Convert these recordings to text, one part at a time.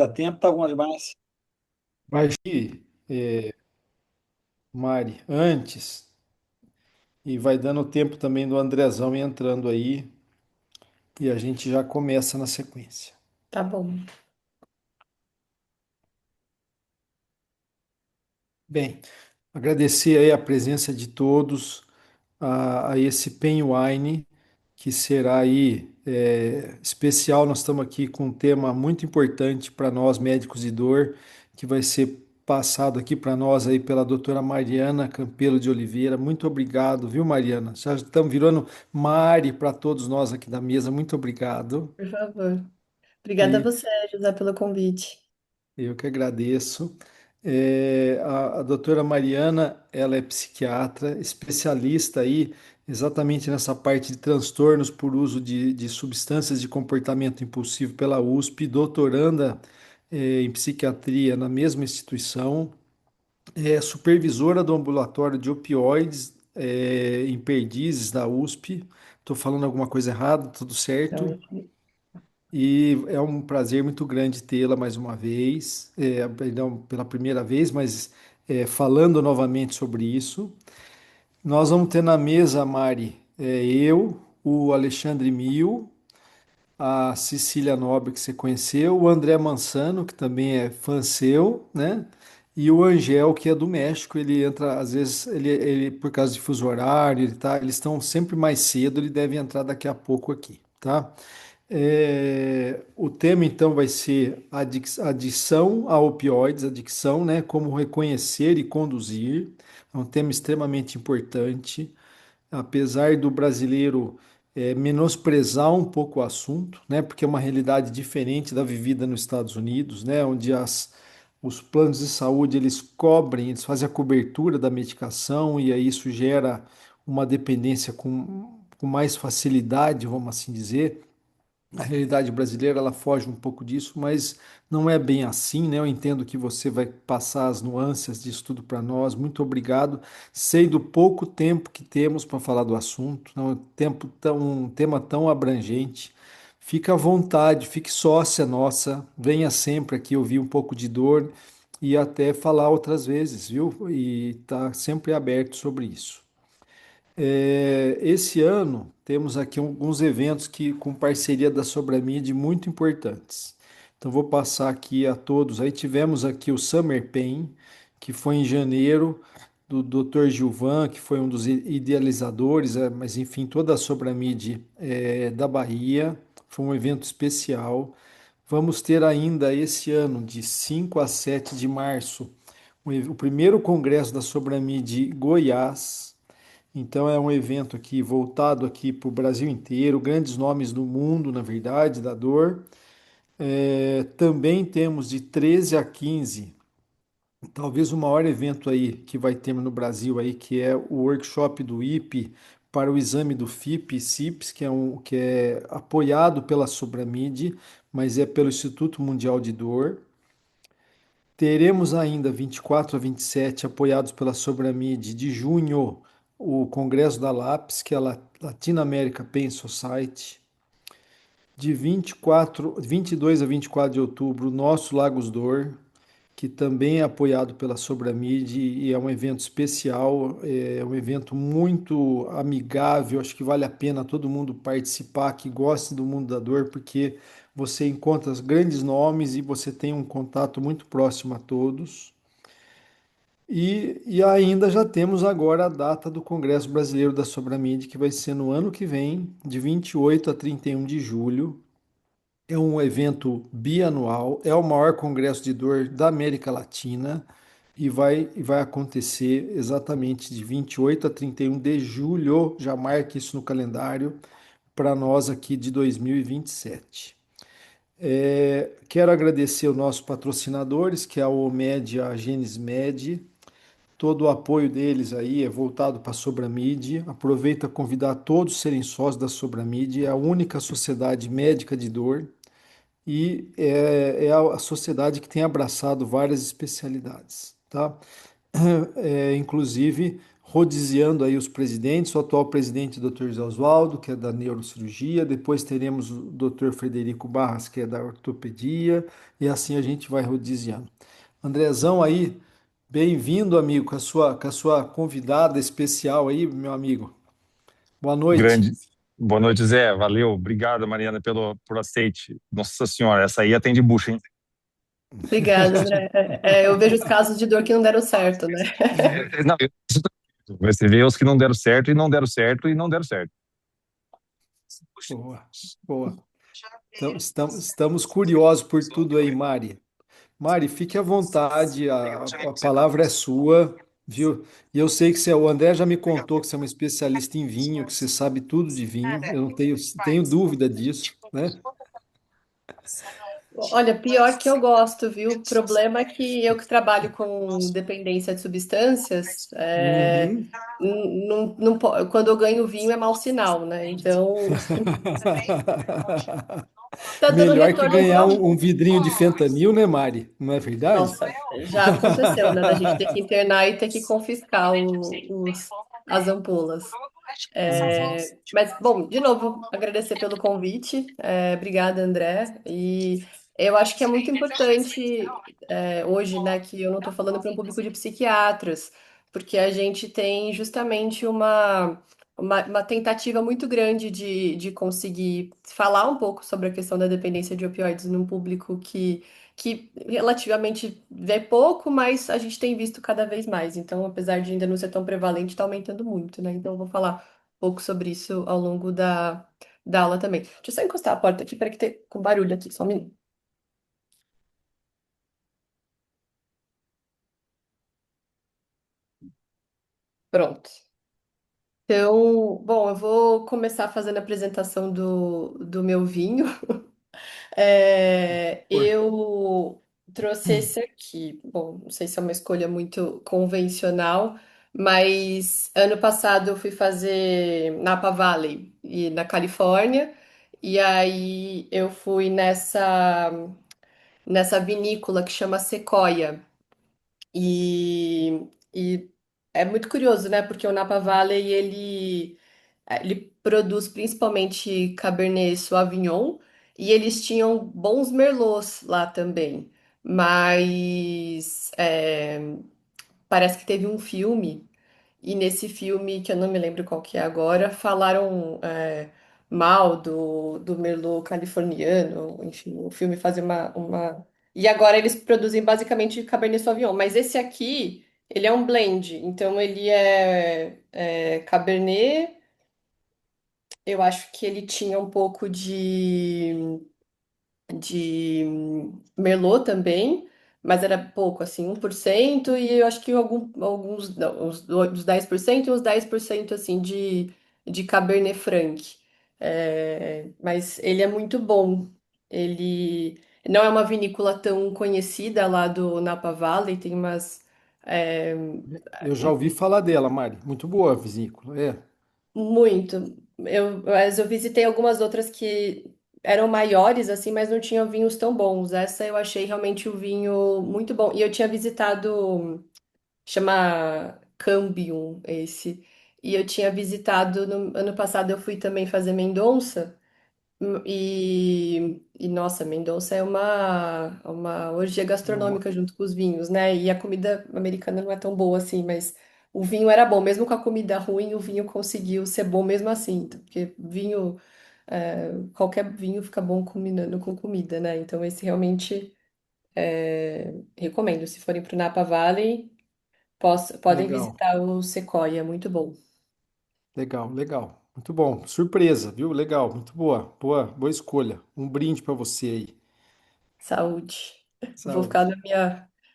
a tempo, tá bom demais. Mas, Mari, antes, e vai dando tempo também do Andrezão ir entrando aí, e a gente já começa na sequência. Tá bom. Bem, agradecer aí a presença de todos a esse Pen Wine, que será aí especial. Nós estamos aqui com um tema muito importante para nós, médicos de dor, que vai ser passado aqui para nós aí pela doutora Mariana Campelo de Oliveira. Muito obrigado, viu, Mariana? Já estamos virando Mari para todos nós aqui da mesa. Muito obrigado. Por favor. Obrigada a E você, José, pelo convite. eu que agradeço. A doutora Mariana, ela é psiquiatra, especialista aí exatamente nessa parte de transtornos por uso de substâncias de comportamento impulsivo pela USP, doutoranda, em psiquiatria na mesma instituição, é supervisora do ambulatório de opioides, em Perdizes, da USP. Estou falando alguma coisa errada? Tudo certo? Então, E é um prazer muito grande tê-la mais uma vez, perdão, pela primeira vez, mas falando novamente sobre isso. Nós vamos ter na mesa, Mari, eu, o Alexandre Mil, a Cecília Nobre, que você conheceu, o André Mansano, que também é fã seu, né? E o Angel, que é do México, ele entra, às vezes, ele por causa de fuso horário, eles estão sempre mais cedo, ele deve entrar daqui a pouco aqui, tá? O tema então vai ser adição a opioides, adicção, né? Como reconhecer e conduzir. É um tema extremamente importante, apesar do brasileiro menosprezar um pouco o assunto, né? Porque é uma realidade diferente da vivida nos Estados Unidos, né? Onde os planos de saúde eles cobrem, eles fazem a cobertura da medicação e aí isso gera uma dependência com mais facilidade, vamos assim dizer. A realidade brasileira ela foge um pouco disso, mas não é bem assim, né? Eu entendo que você vai passar as nuances disso tudo para nós. Muito obrigado. Sei do pouco tempo que temos para falar do assunto, não é um tema tão abrangente. Fique à vontade, fique sócia nossa, venha sempre aqui ouvir um pouco de dor e até falar outras vezes, viu? E tá sempre aberto sobre isso. Esse ano temos aqui alguns eventos que com parceria da Sobramid muito importantes. Então vou passar aqui a todos. Aí tivemos aqui o Summer Pain, que foi em janeiro, do Dr. Gilvan, que foi um dos idealizadores, mas enfim, toda a Sobramid da Bahia. Foi um evento especial. Vamos ter ainda esse ano, de 5 a 7 de março, o primeiro congresso da Sobramid Goiás. Então é um evento aqui voltado aqui para o Brasil inteiro, grandes nomes do mundo, na verdade, da dor. Também temos de 13 a 15, talvez o maior evento aí que vai ter no Brasil aí, que é o workshop do IPE para o exame do FIP e CIPS, que é apoiado pela Sobramid, mas é pelo Instituto Mundial de Dor. Teremos ainda 24 a 27, apoiados pela Sobramid, de junho, o Congresso da LAPS, que é a Latin America Pain Society. De 22 a 24 de outubro, o nosso Lagos Dor, que também é apoiado pela Sobramid e é um evento especial, é um evento muito amigável, acho que vale a pena todo mundo participar, que goste do mundo da dor, porque você encontra os grandes nomes e você tem um contato muito próximo a todos. E ainda já temos agora a data do Congresso Brasileiro da Sobramid, que vai ser no ano que vem, de 28 a 31 de julho. É um evento bianual, é o maior congresso de dor da América Latina e vai acontecer exatamente de 28 a 31 de julho. Já marque isso no calendário para nós aqui de 2027. Quero agradecer os nossos patrocinadores, que é a OMED e a Genismed. Todo o apoio deles aí é voltado para a Sobramid. Aproveito a convidar todos a serem sócios da Sobramid. É a única sociedade médica de dor e é a sociedade que tem abraçado várias especialidades, tá? Inclusive rodiziando aí os presidentes, o atual presidente, Dr. José Oswaldo, que é da neurocirurgia, depois teremos o Dr. Frederico Barras, que é da ortopedia, e assim a gente vai rodiziando. Andrezão aí, bem-vindo, amigo, com a sua convidada especial aí, meu amigo. Boa noite. Grande. Boa noite, Zé. Valeu. Obrigado, Mariana, por aceite. Nossa Senhora, essa aí atende bucha, hein? Obrigada, André. Eu vejo os casos de dor que não deram certo, né? Não, você vê os que não deram certo e não deram certo e não deram certo. Boa, boa. Então, estamos curiosos por tudo aí, Mari. Mari, fique à vontade, a palavra é sua, viu? E eu sei que o André já me contou que você é uma especialista em vinho, que você sabe tudo de vinho, eu não tenho dúvida disso, né? Olha, pior que eu gosto, viu? O problema é que eu que trabalho com dependência de substâncias, Uhum. quando eu ganho vinho é mau sinal, né? Então, tá dando Melhor que retorno ganhar só. um vidrinho de fentanil, né, Mari? Não é verdade? Nossa, já aconteceu, né? Da gente ter que internar e ter que confiscar as ampolas. Mas, bom, de novo, agradecer pelo convite. Obrigada, André. E eu acho que é muito importante, hoje, né, que eu não estou falando para um público de psiquiatras, porque a gente tem justamente uma tentativa muito grande de conseguir falar um pouco sobre a questão da dependência de opioides num público que relativamente vê pouco, mas a gente tem visto cada vez mais. Então, apesar de ainda não ser tão prevalente, está aumentando muito, né? Então, eu vou falar pouco sobre isso ao longo da aula também. Deixa eu só encostar a porta aqui para que ter com barulho aqui, só um minuto. Pronto. Então, bom, eu vou começar fazendo a apresentação do meu vinho. Oi. Eu trouxe esse aqui. Bom, não sei se é uma escolha muito convencional, mas ano passado eu fui fazer Napa Valley e na Califórnia, e aí eu fui nessa vinícola que chama Sequoia. E é muito curioso, né? Porque o Napa Valley, ele produz principalmente Cabernet Sauvignon, e eles tinham bons Merlots lá também. Mas parece que teve um filme, e nesse filme, que eu não me lembro qual que é agora, falaram mal do Merlot californiano, enfim, o filme fazia uma... E agora eles produzem basicamente Cabernet Sauvignon, mas esse aqui, ele é um blend, então ele é Cabernet, eu acho que ele tinha um pouco de Merlot também, mas era pouco, assim, 1%, e eu acho que alguns, não, uns 10% e uns 10% assim, de Cabernet Franc. Mas ele é muito bom. Ele não é uma vinícola tão conhecida lá do Napa Valley, tem umas. é, Eu já ouvi falar dela, Mari. Muito boa a vesícula, é. Muito. Mas eu visitei algumas outras que eram maiores, assim, mas não tinham vinhos tão bons. Essa eu achei realmente o vinho muito bom. E eu tinha visitado, chama Cambium, esse. E eu tinha visitado, no ano passado eu fui também fazer Mendonça. Nossa, Mendonça é uma orgia É uma- gastronômica junto com os vinhos, né? E a comida americana não é tão boa assim, mas o vinho era bom. Mesmo com a comida ruim, o vinho conseguiu ser bom mesmo assim. Porque vinho, qualquer vinho fica bom combinando com comida, né? Então esse realmente recomendo. Se forem para o Napa Valley, podem Legal, visitar o Sequoia, muito bom. legal, legal. Muito bom. Surpresa, viu? Legal, muito boa. Boa, boa escolha. Um brinde para você aí. Saúde. Vou ficar Saúde.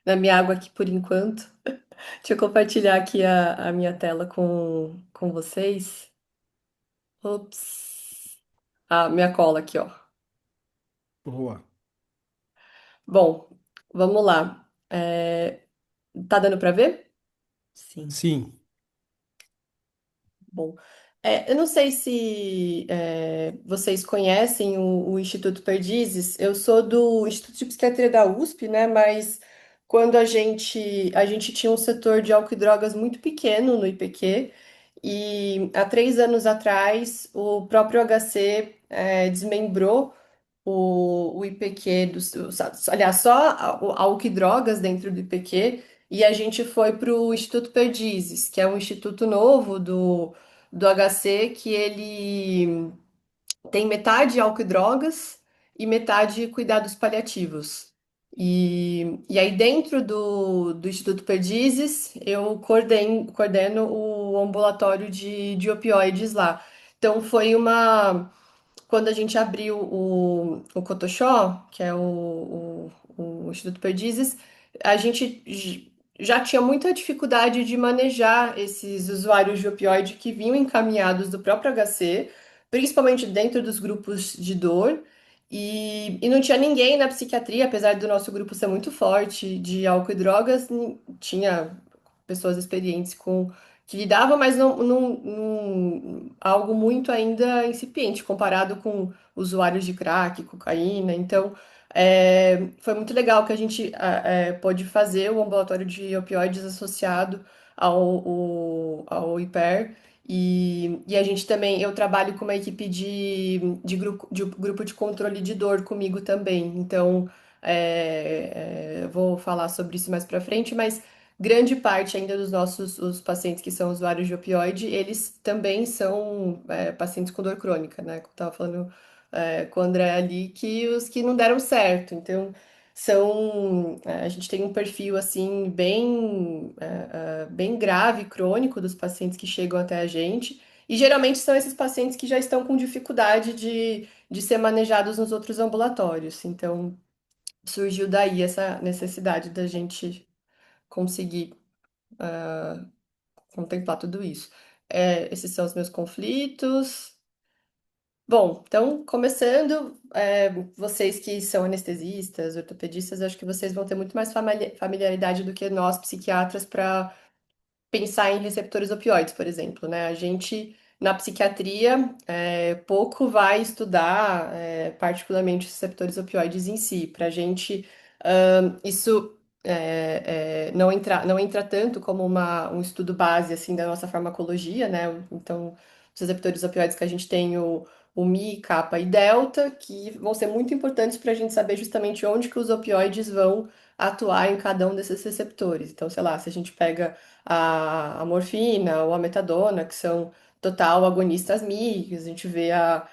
na minha água aqui por enquanto. Deixa eu compartilhar aqui a minha tela com vocês. Ops. Minha cola aqui, ó. Boa. Bom, vamos lá. Tá dando para ver? Sim. Sim. Bom, eu não sei se vocês conhecem o Instituto Perdizes. Eu sou do Instituto de Psiquiatria da USP, né? Mas quando a gente tinha um setor de álcool e drogas muito pequeno no IPQ, e há 3 anos atrás o próprio HC desmembrou o IPQ, aliás, só o álcool e drogas dentro do IPQ, e a gente foi para o Instituto Perdizes, que é um instituto novo do HC, que ele tem metade álcool e drogas e metade cuidados paliativos. E aí, dentro do Instituto Perdizes, eu coordeno o ambulatório de opioides lá. Então, foi quando a gente abriu o Cotoxó, que é o Instituto Perdizes, a gente já tinha muita dificuldade de manejar esses usuários de opioide que vinham encaminhados do próprio HC, principalmente dentro dos grupos de dor. E não tinha ninguém na psiquiatria, apesar do nosso grupo ser muito forte de álcool e drogas, tinha pessoas experientes que lidavam, mas algo muito ainda incipiente comparado com usuários de crack, cocaína. Então, foi muito legal que a gente pôde fazer o ambulatório de opioides associado ao IPER. E a gente também, eu trabalho com uma equipe de grupo de controle de dor comigo também. Então, eu vou falar sobre isso mais pra frente, mas grande parte ainda dos nossos os pacientes que são usuários de opioide, eles também são pacientes com dor crônica, né? Como eu estava falando com o André ali, que os que não deram certo. Então, a gente tem um perfil assim bem grave, crônico dos pacientes que chegam até a gente. E geralmente são esses pacientes que já estão com dificuldade de ser manejados nos outros ambulatórios. Então, surgiu daí essa necessidade da gente conseguir contemplar tudo isso. Esses são os meus conflitos. Bom, então, começando, vocês que são anestesistas, ortopedistas, acho que vocês vão ter muito mais familiaridade do que nós, psiquiatras, para pensar em receptores opioides, por exemplo, né? A gente, na psiquiatria, pouco vai estudar, particularmente os receptores opioides em si. Para a gente, isso não entra tanto como um estudo base, assim, da nossa farmacologia, né? Então, os receptores opioides que a gente tem, o Mi, kappa e delta, que vão ser muito importantes para a gente saber justamente onde que os opioides vão atuar em cada um desses receptores. Então, sei lá, se a gente pega a morfina ou a metadona, que são total agonistas Mi, a gente vê a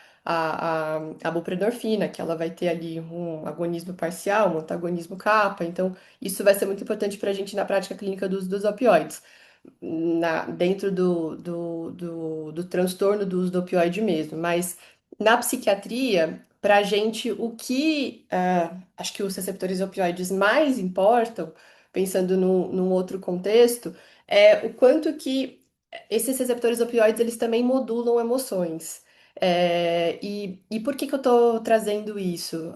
buprenorfina, que ela vai ter ali um agonismo parcial, um antagonismo kappa. Então, isso vai ser muito importante para a gente na prática clínica dos opioides dentro do transtorno do uso do opioide mesmo. Mas na psiquiatria, para a gente, acho que os receptores opioides mais importam, pensando num outro contexto, é o quanto que esses receptores opioides eles também modulam emoções. E por que que eu estou trazendo isso?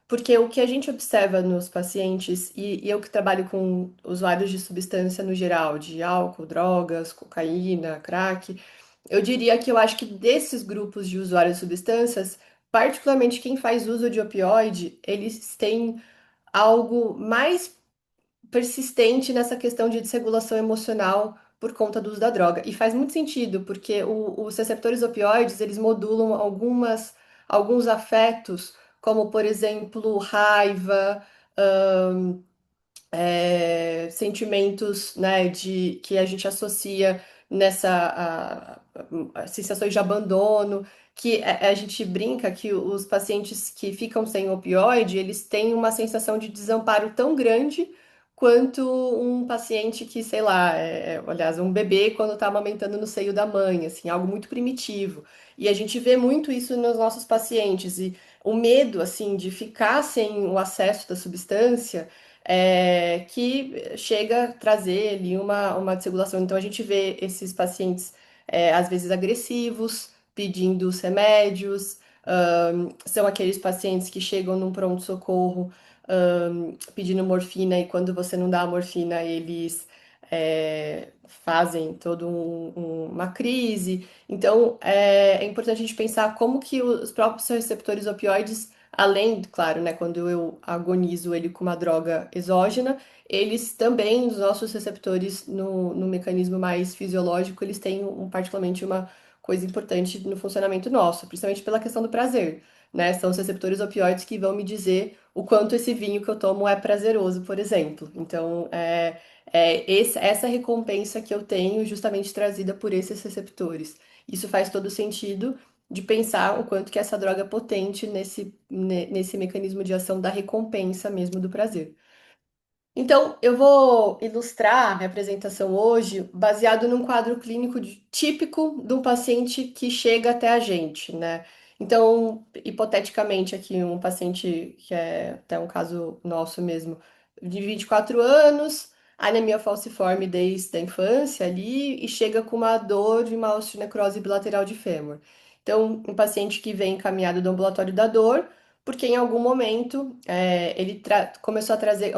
Porque o que a gente observa nos pacientes, e eu que trabalho com usuários de substância no geral, de álcool, drogas, cocaína, crack, eu diria que eu acho que desses grupos de usuários de substâncias, particularmente quem faz uso de opioide, eles têm algo mais persistente nessa questão de desregulação emocional por conta do uso da droga. E faz muito sentido, porque os receptores opioides, eles modulam alguns afetos, como, por exemplo, raiva, sentimentos, né, que a gente associa a sensações de abandono, que a gente brinca que os pacientes que ficam sem opioide, eles têm uma sensação de desamparo tão grande quanto um paciente que, sei lá, aliás, um bebê quando está amamentando no seio da mãe, assim, algo muito primitivo. E a gente vê muito isso nos nossos pacientes, e o medo, assim, de ficar sem o acesso da substância que chega a trazer ali uma desregulação. Então, a gente vê esses pacientes, às vezes, agressivos, pedindo os remédios, são aqueles pacientes que chegam num pronto-socorro, pedindo morfina, e quando você não dá a morfina, eles fazem toda uma crise. Então, é importante a gente pensar como que os próprios receptores opioides além, claro, né, quando eu agonizo ele com uma droga exógena, eles também, os nossos receptores no mecanismo mais fisiológico, eles têm particularmente uma coisa importante no funcionamento nosso, principalmente pela questão do prazer, né? São os receptores opioides que vão me dizer o quanto esse vinho que eu tomo é prazeroso, por exemplo. Então, essa recompensa que eu tenho justamente trazida por esses receptores. Isso faz todo sentido de pensar o quanto que essa droga é potente nesse mecanismo de ação da recompensa mesmo do prazer. Então, eu vou ilustrar a minha apresentação hoje baseado num quadro clínico típico de um paciente que chega até a gente, né? Então, hipoteticamente aqui, um paciente que é até um caso nosso mesmo, de 24 anos, anemia falciforme desde a infância ali, e chega com uma dor de uma osteonecrose bilateral de fêmur. Então, um paciente que vem encaminhado do ambulatório da dor, porque em algum momento ele começou a trazer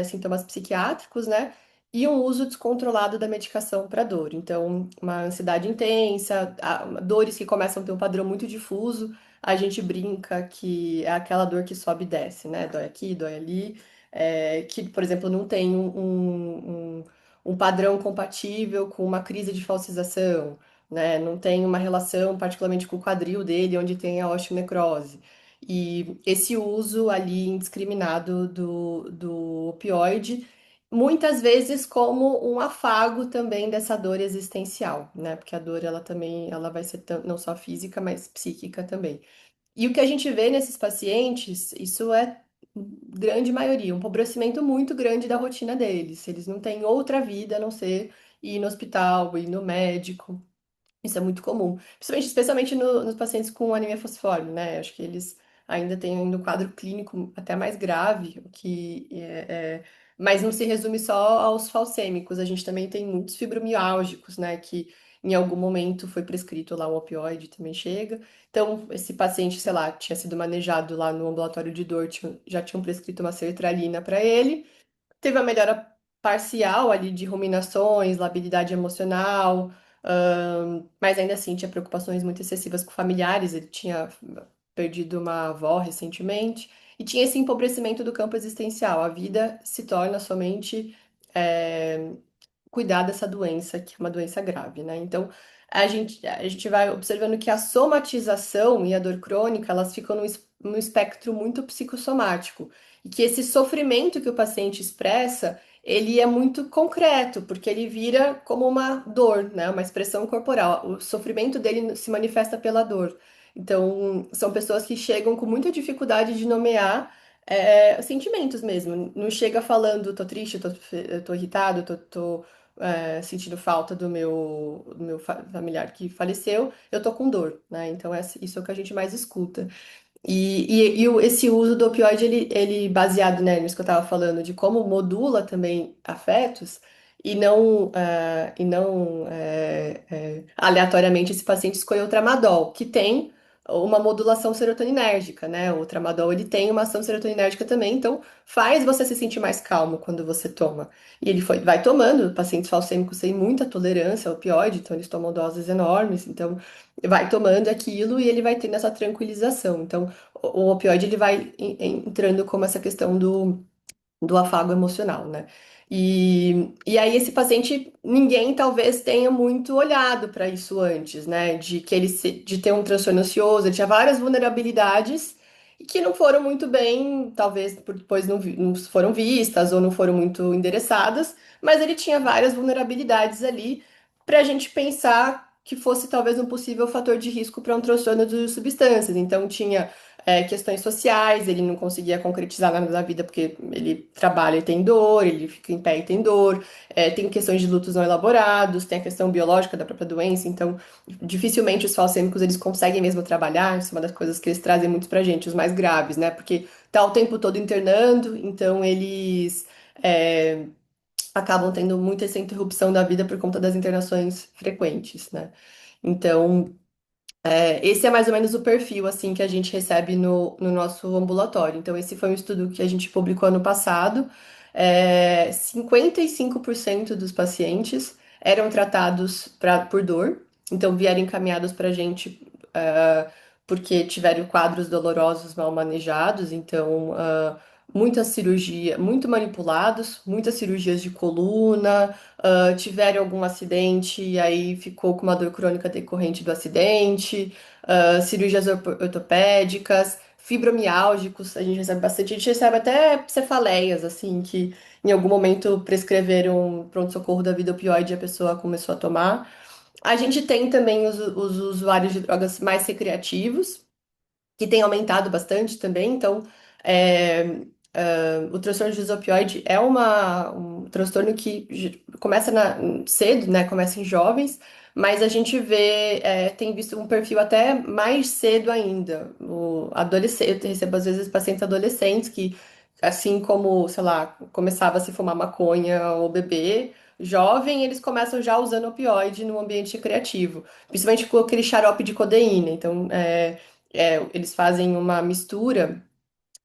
sintomas psiquiátricos, né? E um uso descontrolado da medicação para dor. Então, uma ansiedade intensa, dores que começam a ter um padrão muito difuso. A gente brinca que é aquela dor que sobe e desce, né? Dói aqui, dói ali. Que, por exemplo, não tem um padrão compatível com uma crise de falcização, né? Não tem uma relação, particularmente com o quadril dele, onde tem a osteonecrose. E esse uso ali indiscriminado do opioide, muitas vezes como um afago também dessa dor existencial, né? Porque a dor, ela também, ela vai ser não só física, mas psíquica também. E o que a gente vê nesses pacientes, isso é grande maioria, um empobrecimento muito grande da rotina deles. Eles não têm outra vida a não ser ir no hospital, ir no médico. Isso é muito comum, principalmente, especialmente nos pacientes com anemia falciforme, né? Acho que eles ainda têm ainda um quadro clínico até mais grave, mas não se resume só aos falcêmicos. A gente também tem muitos fibromiálgicos, né? Que em algum momento foi prescrito lá um opioide, também chega. Então, esse paciente, sei lá, tinha sido manejado lá no ambulatório de dor, já tinham prescrito uma sertralina para ele, teve a melhora parcial ali de ruminações, labilidade emocional, mas ainda assim tinha preocupações muito excessivas com familiares. Ele tinha perdido uma avó recentemente e tinha esse empobrecimento do campo existencial. A vida se torna somente é, cuidar dessa doença, que é uma doença grave, né? Então, a gente vai observando que a somatização e a dor crônica, elas ficam num espectro muito psicossomático, e que esse sofrimento que o paciente expressa, ele é muito concreto, porque ele vira como uma dor, né? Uma expressão corporal. O sofrimento dele se manifesta pela dor. Então, são pessoas que chegam com muita dificuldade de nomear sentimentos mesmo. Não chega falando, tô triste, tô irritado, sentindo falta do meu familiar que faleceu, eu tô com dor, né? Então, isso é o que a gente mais escuta. Esse uso do opioide, ele baseado, né, nisso que eu estava falando, de como modula também afetos, e não aleatoriamente esse paciente escolheu o tramadol, que tem uma modulação serotoninérgica, né? O tramadol, ele tem uma ação serotoninérgica também, então faz você se sentir mais calmo quando você toma. E ele vai tomando, pacientes falcêmicos têm muita tolerância ao opioide, então eles tomam doses enormes, então vai tomando aquilo e ele vai tendo essa tranquilização. Então, o opioide ele vai entrando como essa questão do afago emocional, né? E aí esse paciente, ninguém talvez tenha muito olhado para isso antes, né? De que de ter um transtorno ansioso, ele tinha várias vulnerabilidades e que não foram muito bem, talvez depois não foram vistas ou não foram muito endereçadas, mas ele tinha várias vulnerabilidades ali para a gente pensar que fosse talvez um possível fator de risco para um transtorno de substâncias. Então tinha questões sociais, ele não conseguia concretizar nada da vida porque ele trabalha e tem dor, ele fica em pé e tem dor, tem questões de lutos não elaborados, tem a questão biológica da própria doença, então dificilmente os falcêmicos eles conseguem mesmo trabalhar, isso é uma das coisas que eles trazem muito pra gente, os mais graves, né? Porque tá o tempo todo internando, então eles é, acabam tendo muita essa interrupção da vida por conta das internações frequentes, né? Então, esse é mais ou menos o perfil assim que a gente recebe no nosso ambulatório. Então, esse foi um estudo que a gente publicou ano passado. 55% dos pacientes eram tratados por dor, então vieram encaminhados para a gente porque tiveram quadros dolorosos mal manejados, então muita cirurgia, muito manipulados, muitas cirurgias de coluna, tiveram algum acidente e aí ficou com uma dor crônica decorrente do acidente, cirurgias ortopédicas, fibromialgicos, a gente recebe até cefaleias, assim, que em algum momento prescreveram pronto-socorro da vida opioide e a pessoa começou a tomar. A gente tem também os usuários de drogas mais recreativos, que tem aumentado bastante também. Então, o transtorno de uso opioide é um transtorno que começa cedo, né? Começa em jovens, mas a gente tem visto um perfil até mais cedo ainda. O adolescente, eu recebo às vezes pacientes adolescentes que, assim como, sei lá, começava a se fumar maconha ou beber. Jovem, eles começam já usando opioide no ambiente recreativo, principalmente com aquele xarope de codeína. Então, eles fazem uma mistura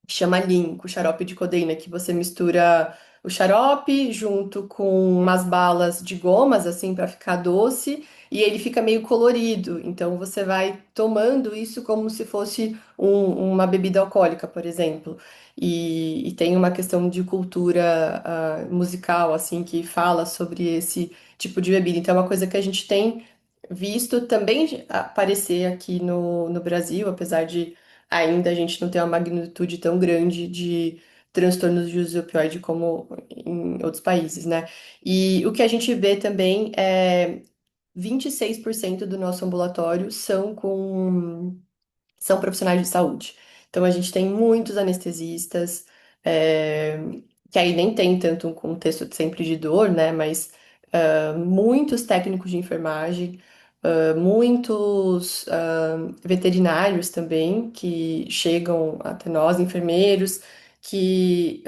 que chama Lean, com xarope de codeína, que você mistura o xarope junto com umas balas de gomas, assim, para ficar doce, e ele fica meio colorido. Então você vai tomando isso como se fosse uma bebida alcoólica, por exemplo. E tem uma questão de cultura musical, assim, que fala sobre esse tipo de bebida. Então é uma coisa que a gente tem visto também aparecer aqui no Brasil, apesar de ainda a gente não tem uma magnitude tão grande de transtornos de uso de opioide como em outros países, né? E o que a gente vê também é 26% do nosso ambulatório são profissionais de saúde. Então, a gente tem muitos anestesistas, é, que aí nem tem tanto um contexto sempre de dor, né? Mas muitos técnicos de enfermagem, muitos veterinários também, que chegam até nós, enfermeiros, que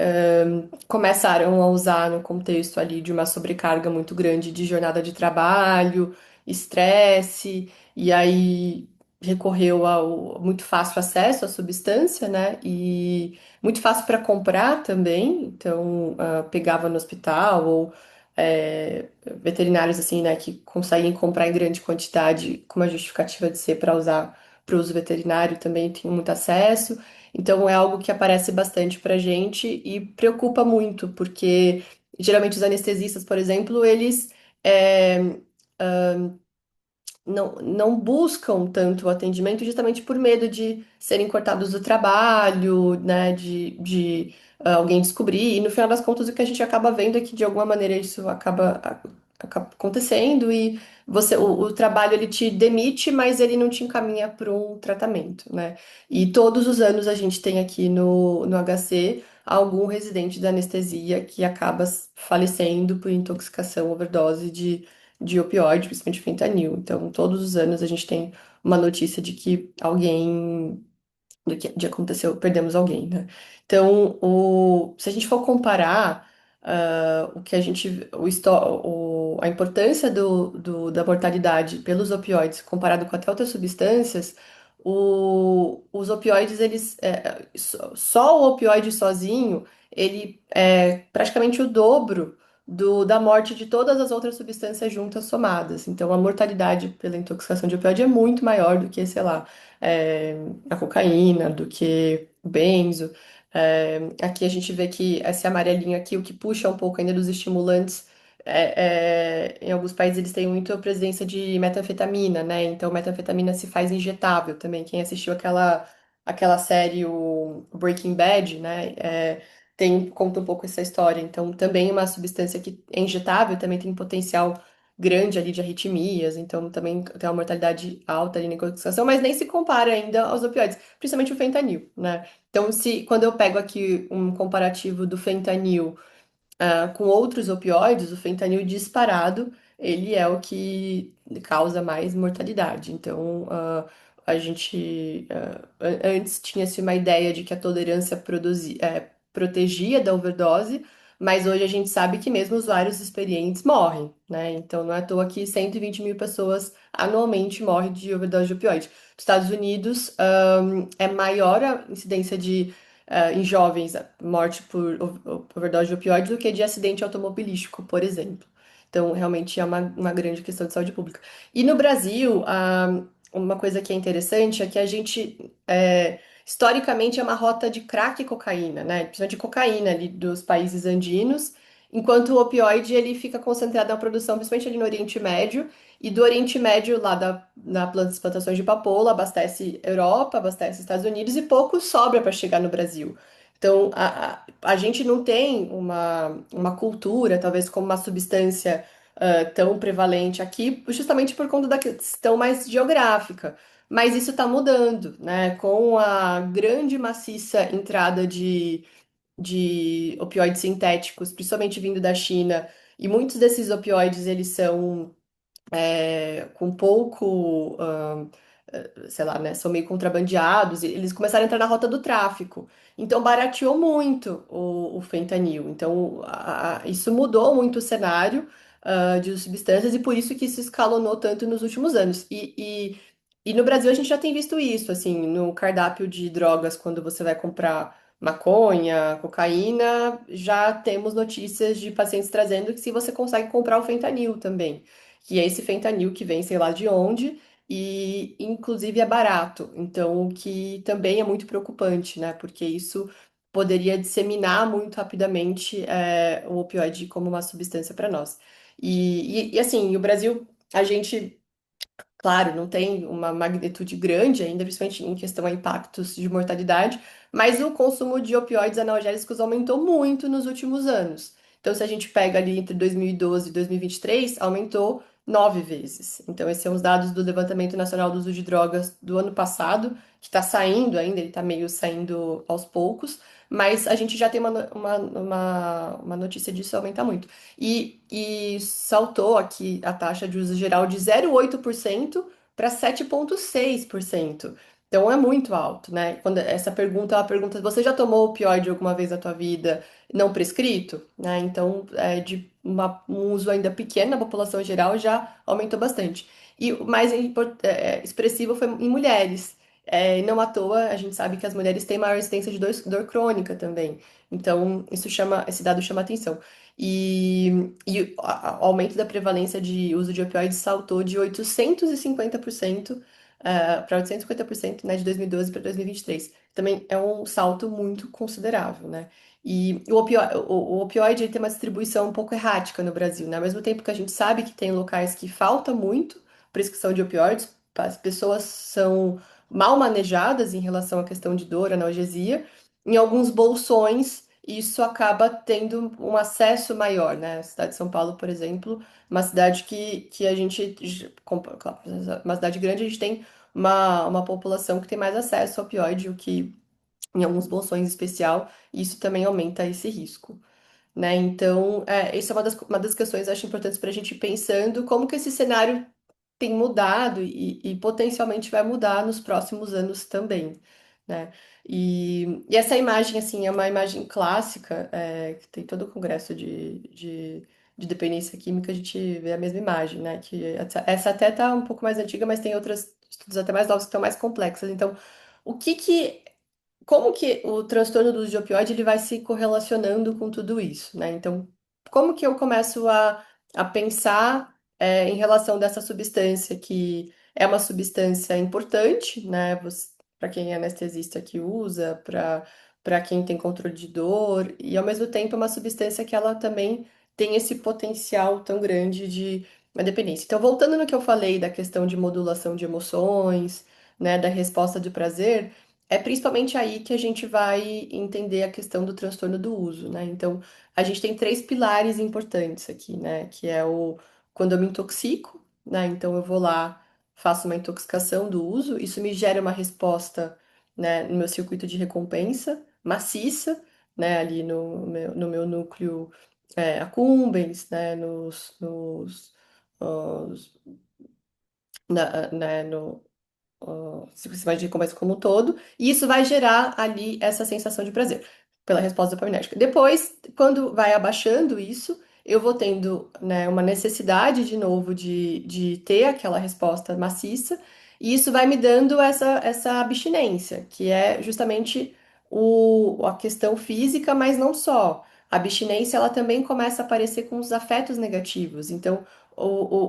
começaram a usar no contexto ali de uma sobrecarga muito grande de jornada de trabalho, estresse, e aí recorreu ao muito fácil acesso à substância, né? E muito fácil para comprar também, então pegava no hospital ou veterinários assim, né, que conseguem comprar em grande quantidade com uma justificativa de ser para usar para uso veterinário também tem muito acesso. Então é algo que aparece bastante para gente e preocupa muito, porque geralmente os anestesistas, por exemplo, eles é, não buscam tanto o atendimento justamente por medo de serem cortados do trabalho, né, de alguém descobrir. E no final das contas, o que a gente acaba vendo é que de alguma maneira isso acaba acontecendo e o trabalho ele te demite, mas ele não te encaminha para um tratamento, né? E todos os anos a gente tem aqui no HC algum residente da anestesia que acaba falecendo por intoxicação, overdose de opioide, principalmente fentanil. Então, todos os anos a gente tem uma notícia de que de aconteceu, perdemos alguém, né? Então, se a gente for comparar o que a gente, a importância da mortalidade pelos opioides comparado com até outras substâncias, os opioides, só o opioide sozinho, ele é praticamente o dobro da morte de todas as outras substâncias juntas somadas. Então, a mortalidade pela intoxicação de opioide é muito maior do que, sei lá, é, a cocaína, do que o benzo. Aqui a gente vê que esse amarelinho aqui, o que puxa um pouco ainda dos estimulantes, em alguns países eles têm muito a presença de metanfetamina, né? Então, metanfetamina se faz injetável também. Quem assistiu aquela série, o Breaking Bad, né? Conta um pouco essa história. Então, também uma substância que é injetável, também tem potencial grande ali de arritmias, então também tem uma mortalidade alta ali na intoxicação, mas nem se compara ainda aos opioides, principalmente o fentanil, né? Então, quando eu pego aqui um comparativo do fentanil com outros opioides, o fentanil disparado, ele é o que causa mais mortalidade. Então, a gente antes tinha-se uma ideia de que a tolerância protegia da overdose, mas hoje a gente sabe que mesmo usuários experientes morrem, né? Então, não é à toa que 120 mil pessoas anualmente morrem de overdose de opioide. Nos Estados Unidos, é maior a incidência em jovens, morte por overdose de opioides do que de acidente automobilístico, por exemplo. Então, realmente é uma grande questão de saúde pública. E no Brasil, uma coisa que é interessante é que a gente, historicamente, é uma rota de crack e cocaína, né? Principalmente de cocaína ali dos países andinos, enquanto o opioide ele fica concentrado na produção, principalmente ali no Oriente Médio, e do Oriente Médio, lá das plantações de papoula, abastece Europa, abastece Estados Unidos, e pouco sobra para chegar no Brasil. Então, a gente não tem uma cultura, talvez como uma substância tão prevalente aqui, justamente por conta da questão mais geográfica. Mas isso está mudando, né? Com a grande maciça entrada de opioides sintéticos, principalmente vindo da China, e muitos desses opioides eles são com pouco, sei lá, né, são meio contrabandeados, e eles começaram a entrar na rota do tráfico. Então, barateou muito o fentanil. Então, isso mudou muito o cenário, de substâncias, e por isso que isso escalonou tanto nos últimos anos. E no Brasil, a gente já tem visto isso, assim, no cardápio de drogas, quando você vai comprar maconha, cocaína, já temos notícias de pacientes trazendo que se você consegue comprar o fentanil também, que é esse fentanil que vem sei lá de onde, e inclusive é barato. Então, o que também é muito preocupante, né? Porque isso poderia disseminar muito rapidamente o opioide como uma substância para nós. Assim, o Brasil, a gente, claro, não tem uma magnitude grande ainda, principalmente em questão a impactos de mortalidade, mas o consumo de opioides analgésicos aumentou muito nos últimos anos. Então, se a gente pega ali entre 2012 e 2023, aumentou 9 vezes. Então, esses são os dados do Levantamento Nacional do Uso de Drogas do ano passado, que está saindo ainda, ele está meio saindo aos poucos, mas a gente já tem uma notícia disso aumentar muito. E saltou aqui a taxa de uso geral de 0,8% para 7,6%. Então é muito alto, né? Quando essa pergunta é uma pergunta, você já tomou opioide alguma vez na tua vida não prescrito? Né? Então, de um uso ainda pequeno na população geral já aumentou bastante. E o mais expressivo foi em mulheres. E não à toa, a gente sabe que as mulheres têm maior incidência de dor crônica também. Então, esse dado chama atenção. E o aumento da prevalência de uso de opioides saltou de 850% para 850%, né, de 2012 para 2023. Também é um salto muito considerável, né? E o opioide ele tem uma distribuição um pouco errática no Brasil, né? Ao mesmo tempo que a gente sabe que tem locais que falta muito prescrição de opioides, as pessoas são mal manejadas em relação à questão de dor, analgesia, em alguns bolsões isso acaba tendo um acesso maior, né? A cidade de São Paulo, por exemplo, uma cidade que a gente, claro, uma cidade grande, a gente tem uma população que tem mais acesso ao opioide, o que em alguns bolsões especial, isso também aumenta esse risco. Né? Então, isso é uma das questões, acho, importantes para a gente ir pensando como que esse cenário tem mudado e potencialmente vai mudar nos próximos anos também, né? E essa imagem, assim, é uma imagem clássica, que tem todo o congresso de dependência química, a gente vê a mesma imagem, né? Que essa até tá um pouco mais antiga, mas tem outras estudos até mais novos que estão mais complexas. Então, o que que como que o transtorno do uso de opioide ele vai se correlacionando com tudo isso, né? Então, como que eu começo a pensar em relação dessa substância que é uma substância importante, né? Para quem é anestesista que usa, para quem tem controle de dor, e ao mesmo tempo é uma substância que ela também tem esse potencial tão grande de uma dependência. Então, voltando no que eu falei da questão de modulação de emoções, né, da resposta de prazer. É principalmente aí que a gente vai entender a questão do transtorno do uso, né? Então, a gente tem três pilares importantes aqui, né? Que é o quando eu me intoxico, né? Então, eu vou lá, faço uma intoxicação do uso, isso me gera uma resposta, né, no meu circuito de recompensa maciça, né? Ali no meu núcleo accumbens, né? Os- no sistema de recompensa como um todo, e isso vai gerar ali essa sensação de prazer pela resposta dopaminérgica. Depois, quando vai abaixando isso, eu vou tendo, né, uma necessidade de novo de ter aquela resposta maciça, e isso vai me dando essa abstinência, que é justamente a questão física, mas não só. a abstinência ela também começa a aparecer com os afetos negativos. Então,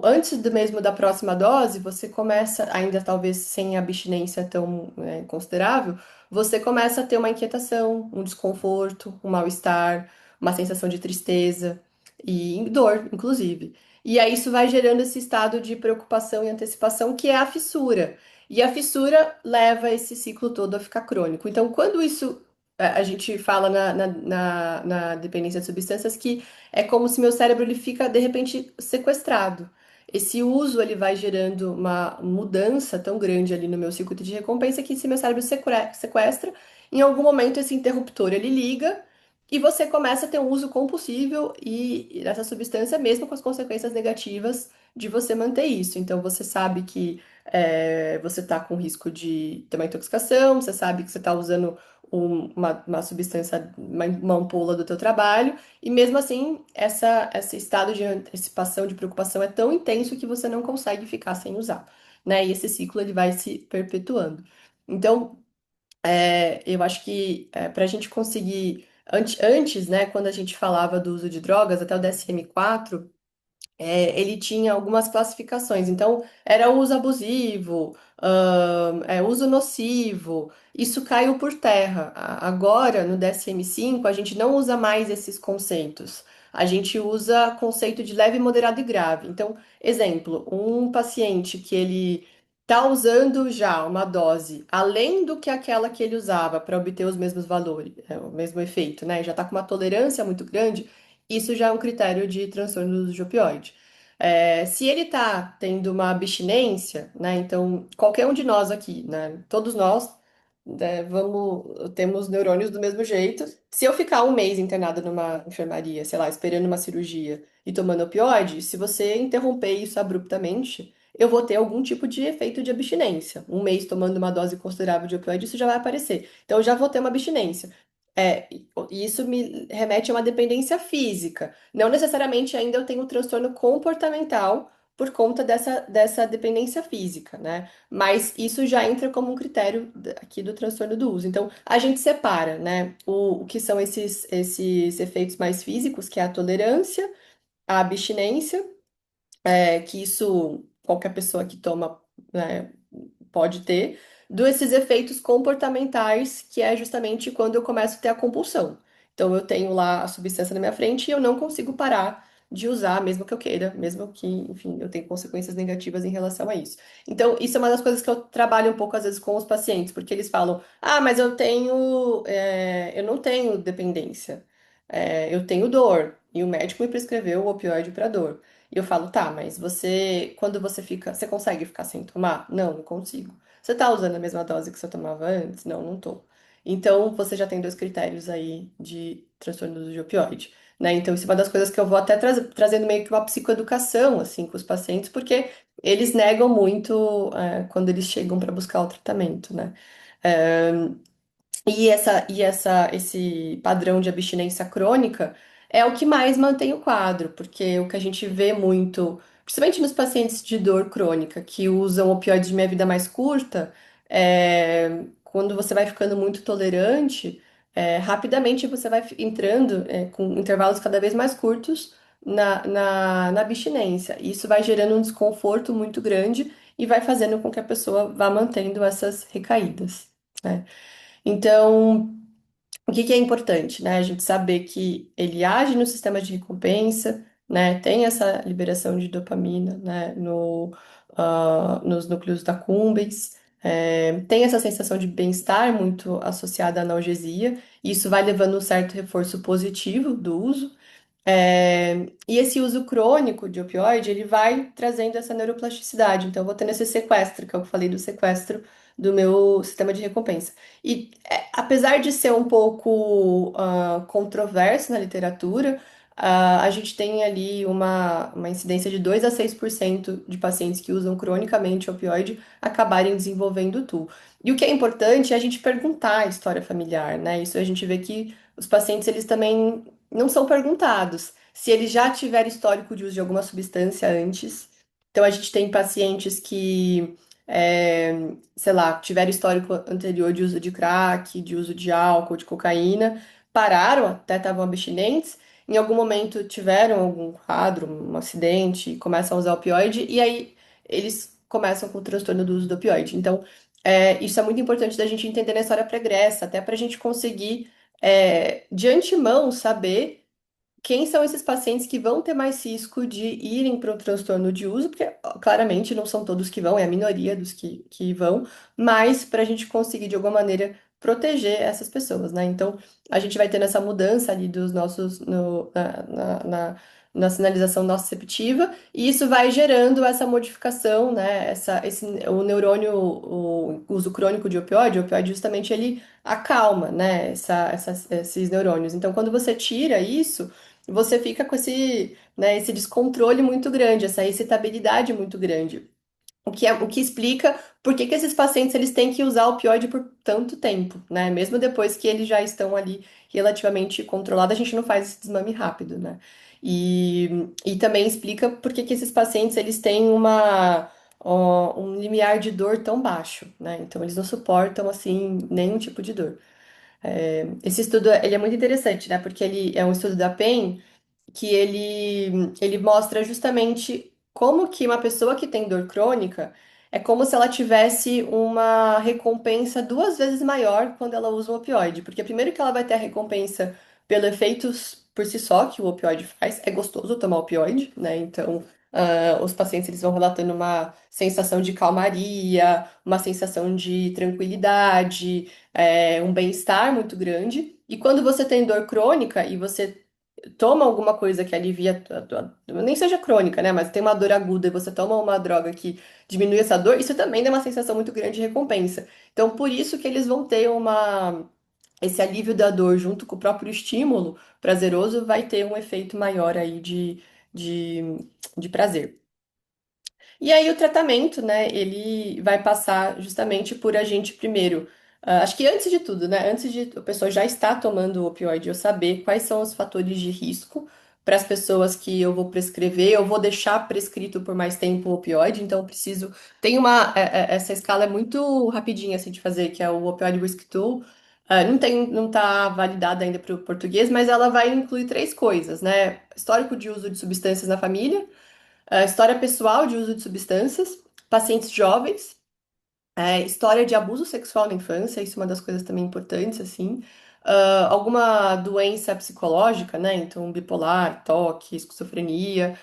antes do mesmo da próxima dose, você começa, ainda talvez sem abstinência tão, considerável, você começa a ter uma inquietação, um desconforto, um mal-estar, uma sensação de tristeza e dor, inclusive. E aí isso vai gerando esse estado de preocupação e antecipação, que é a fissura. E a fissura leva esse ciclo todo a ficar crônico. Então, quando isso a gente fala na dependência de substâncias que é como se meu cérebro ele fica de repente sequestrado. Esse uso ele vai gerando uma mudança tão grande ali no meu circuito de recompensa que se meu cérebro sequestra, em algum momento esse interruptor ele liga e você começa a ter um uso compulsivo e dessa substância mesmo com as consequências negativas de você manter isso. Então você sabe que você está com risco de ter uma intoxicação, você sabe que você está usando uma substância, uma ampola do teu trabalho, e mesmo assim, esse estado de antecipação, de preocupação é tão intenso que você não consegue ficar sem usar, né? E esse ciclo ele vai se perpetuando. Então, eu acho que para a gente conseguir, antes, né, quando a gente falava do uso de drogas, até o DSM-4, ele tinha algumas classificações. Então, era uso abusivo, uso nocivo. Isso caiu por terra. Agora, no DSM-5, a gente não usa mais esses conceitos. A gente usa conceito de leve, moderado e grave. Então, exemplo, um paciente que ele está usando já uma dose além do que aquela que ele usava para obter os mesmos valores, o mesmo efeito, né? Já está com uma tolerância muito grande. Isso já é um critério de transtorno do uso de opioide. Se ele está tendo uma abstinência, né? Então, qualquer um de nós aqui, né? Todos nós, né, temos neurônios do mesmo jeito. Se eu ficar um mês internada numa enfermaria, sei lá, esperando uma cirurgia e tomando opioide, se você interromper isso abruptamente, eu vou ter algum tipo de efeito de abstinência. Um mês tomando uma dose considerável de opioide, isso já vai aparecer. Então, eu já vou ter uma abstinência. E isso me remete a uma dependência física. Não necessariamente ainda eu tenho um transtorno comportamental por conta dessa dependência física, né? Mas isso já entra como um critério aqui do transtorno do uso. Então, a gente separa, né, o que são esses efeitos mais físicos, que é a tolerância, a abstinência, que isso qualquer pessoa que toma, né, pode ter, desses efeitos comportamentais, que é justamente quando eu começo a ter a compulsão. Então, eu tenho lá a substância na minha frente e eu não consigo parar de usar, mesmo que eu queira, mesmo que, enfim, eu tenha consequências negativas em relação a isso. Então, isso é uma das coisas que eu trabalho um pouco, às vezes, com os pacientes, porque eles falam, mas eu não tenho dependência, eu tenho dor, e o médico me prescreveu o opioide para dor. E eu falo, tá, mas quando você fica, você consegue ficar sem tomar? Não, não consigo. Você tá usando a mesma dose que você tomava antes? Não, não tô. Então, você já tem dois critérios aí de transtorno do uso de opioide, né? Então, isso é uma das coisas que eu vou até trazendo meio que uma psicoeducação, assim, com os pacientes, porque eles negam muito, quando eles chegam para buscar o tratamento, né? É, esse padrão de abstinência crônica é o que mais mantém o quadro, porque o que a gente vê muito, principalmente nos pacientes de dor crônica, que usam opioides de meia vida mais curta, quando você vai ficando muito tolerante, rapidamente você vai entrando, com intervalos cada vez mais curtos na abstinência. Isso vai gerando um desconforto muito grande e vai fazendo com que a pessoa vá mantendo essas recaídas, né? Então, o que que é importante, né? A gente saber que ele age no sistema de recompensa, né? Tem essa liberação de dopamina, né? Nos núcleos da accumbens. Tem essa sensação de bem-estar muito associada à analgesia. E isso vai levando um certo reforço positivo do uso. E esse uso crônico de opioide, ele vai trazendo essa neuroplasticidade. Então, eu vou tendo esse sequestro, que é o que eu falei do sequestro do meu sistema de recompensa. E, apesar de ser um pouco controverso na literatura, a gente tem ali uma incidência de 2 a 6% de pacientes que usam cronicamente opioide acabarem desenvolvendo TU. E o que é importante é a gente perguntar a história familiar, né? Isso a gente vê que os pacientes, eles também não são perguntados se eles já tiveram histórico de uso de alguma substância antes. Então, a gente tem pacientes que, sei lá, tiveram histórico anterior de uso de crack, de uso de álcool, de cocaína, pararam, até estavam abstinentes, em algum momento tiveram algum quadro, um acidente, e começam a usar opioide, e aí eles começam com o transtorno do uso do opioide. Então, isso é muito importante da gente entender na história pregressa, até para a gente conseguir, de antemão, saber quem são esses pacientes que vão ter mais risco de irem para o transtorno de uso, porque ó, claramente não são todos que vão, é a minoria dos que vão, mas para a gente conseguir de alguma maneira proteger essas pessoas, né? Então a gente vai tendo essa mudança ali dos nossos na sinalização nociceptiva, e isso vai gerando essa modificação, né? O neurônio, o uso crônico de opioide, o opioide justamente ele acalma, né? Esses neurônios. Então, quando você tira isso, você fica com esse, né, esse descontrole muito grande, essa excitabilidade muito grande. O que explica por que que esses pacientes eles têm que usar opioide por tanto tempo, né? Mesmo depois que eles já estão ali relativamente controlados, a gente não faz esse desmame rápido, né? E também explica por que que esses pacientes eles têm um limiar de dor tão baixo, né? Então eles não suportam assim nenhum tipo de dor. Esse estudo ele é muito interessante, né? Porque ele é um estudo da PEN que ele mostra justamente como que uma pessoa que tem dor crônica é como se ela tivesse uma recompensa duas vezes maior quando ela usa um opioide. Porque primeiro que ela vai ter a recompensa pelo efeito por si só que o opioide faz, é gostoso tomar opioide, né? Então, os pacientes eles vão relatando uma sensação de calmaria, uma sensação de tranquilidade, um bem-estar muito grande. E quando você tem dor crônica e você toma alguma coisa que alivia, nem seja crônica, né? Mas tem uma dor aguda e você toma uma droga que diminui essa dor, isso também dá uma sensação muito grande de recompensa. Então, por isso que eles vão ter esse alívio da dor junto com o próprio estímulo prazeroso vai ter um efeito maior aí de, de prazer. E aí o tratamento, né, ele vai passar justamente por a gente primeiro. Acho que antes de tudo, né, antes de a pessoa já estar tomando o opioide, eu saber quais são os fatores de risco para as pessoas que eu vou prescrever, eu vou deixar prescrito por mais tempo o opioide, então eu preciso. Tem essa escala é muito rapidinha assim de fazer, que é o Opioid Risk Tool. Não tá validada ainda para o português, mas ela vai incluir três coisas, né? Histórico de uso de substâncias na família, história pessoal de uso de substâncias, pacientes jovens, história de abuso sexual na infância, isso é uma das coisas também importantes, assim. Alguma doença psicológica, né? Então, bipolar, toque, esquizofrenia.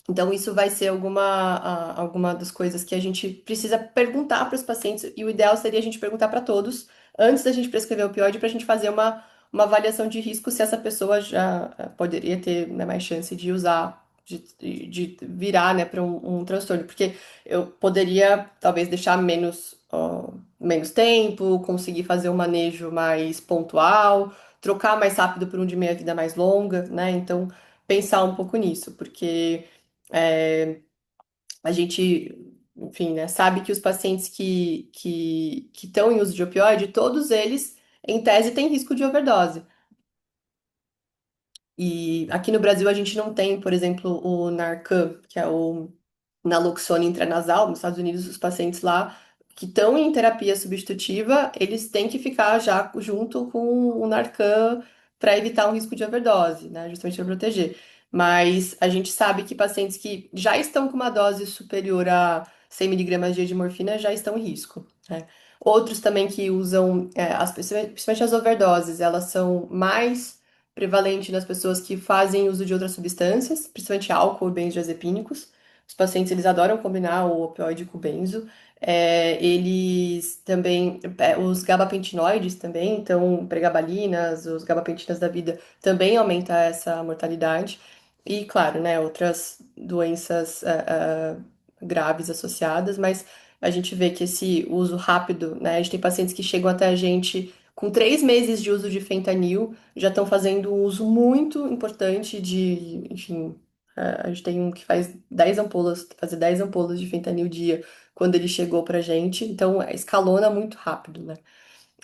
Então, isso vai ser alguma das coisas que a gente precisa perguntar para os pacientes, e o ideal seria a gente perguntar para todos, antes da gente prescrever o opioide, para a gente fazer uma avaliação de risco se essa pessoa já poderia ter, né, mais chance de usar, de virar, né, para um transtorno. Porque eu poderia, talvez, deixar menos tempo, conseguir fazer um manejo mais pontual, trocar mais rápido por um de meia-vida mais longa, né? Então, pensar um pouco nisso, porque. É, a gente, enfim, né, sabe que os pacientes que estão em uso de opioide, todos eles, em tese, têm risco de overdose. E aqui no Brasil a gente não tem, por exemplo, o Narcan, que é o naloxona intranasal. Nos Estados Unidos, os pacientes lá que estão em terapia substitutiva, eles têm que ficar já junto com o Narcan para evitar um risco de overdose, né? Justamente para proteger. Mas a gente sabe que pacientes que já estão com uma dose superior a 100 miligramas dia de morfina já estão em risco, né? Outros também que usam, principalmente as overdoses, elas são mais prevalentes nas pessoas que fazem uso de outras substâncias, principalmente álcool e benzodiazepínicos. Os pacientes, eles adoram combinar o opioide com o benzo. Eles também, os gabapentinoides também, então pregabalinas, os gabapentinas da vida, também aumenta essa mortalidade. E, claro, né, outras doenças graves associadas, mas a gente vê que esse uso rápido, né, a gente tem pacientes que chegam até a gente com 3 meses de uso de fentanil, já estão fazendo um uso muito importante de, enfim, a gente tem um que faz 10 ampolas, fazer 10 ampolas de fentanil dia quando ele chegou pra gente, então escalona muito rápido, né?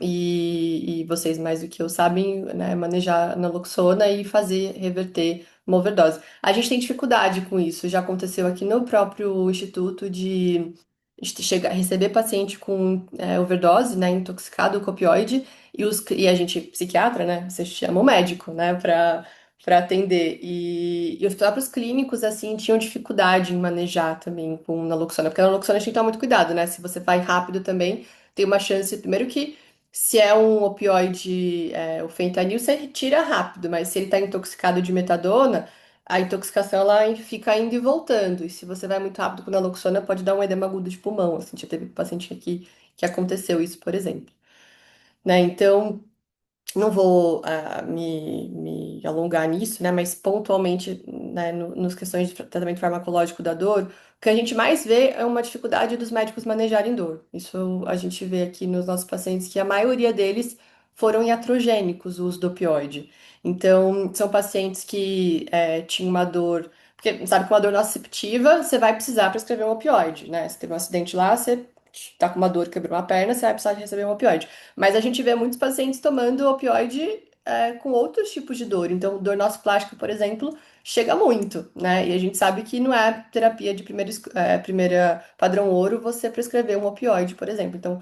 E vocês mais do que eu sabem, né, manejar naloxona e fazer reverter uma overdose. A gente tem dificuldade com isso, já aconteceu aqui no próprio instituto receber paciente com overdose, né, intoxicado com opioide, e a gente, psiquiatra, né, você chama o médico, né, para atender. E os próprios clínicos, assim, tinham dificuldade em manejar também com naloxona, porque a naloxona a gente tem que tomar muito cuidado, né, se você vai rápido também, tem uma chance, primeiro que se é um opioide, o fentanil, você retira rápido, mas se ele está intoxicado de metadona, a intoxicação ela fica indo e voltando. E se você vai muito rápido com naloxona, pode dar um edema agudo de pulmão. Assim, já teve paciente aqui que aconteceu isso, por exemplo. Né? Então, não vou me alongar nisso, né? Mas pontualmente, né, nos questões de tratamento farmacológico da dor, o que a gente mais vê é uma dificuldade dos médicos manejarem dor. Isso a gente vê aqui nos nossos pacientes que a maioria deles foram iatrogênicos, o uso do opioide. Então, são pacientes que tinham uma dor, porque sabe que uma dor nociceptiva, você vai precisar prescrever um opioide, né? Se teve um acidente lá, você tá com uma dor, quebrou uma perna, você vai precisar de receber um opioide. Mas a gente vê muitos pacientes tomando opioide com outros tipos de dor. Então, dor plástica, por exemplo, chega muito, né? E a gente sabe que não é terapia de primeira padrão ouro você prescrever um opioide, por exemplo. Então,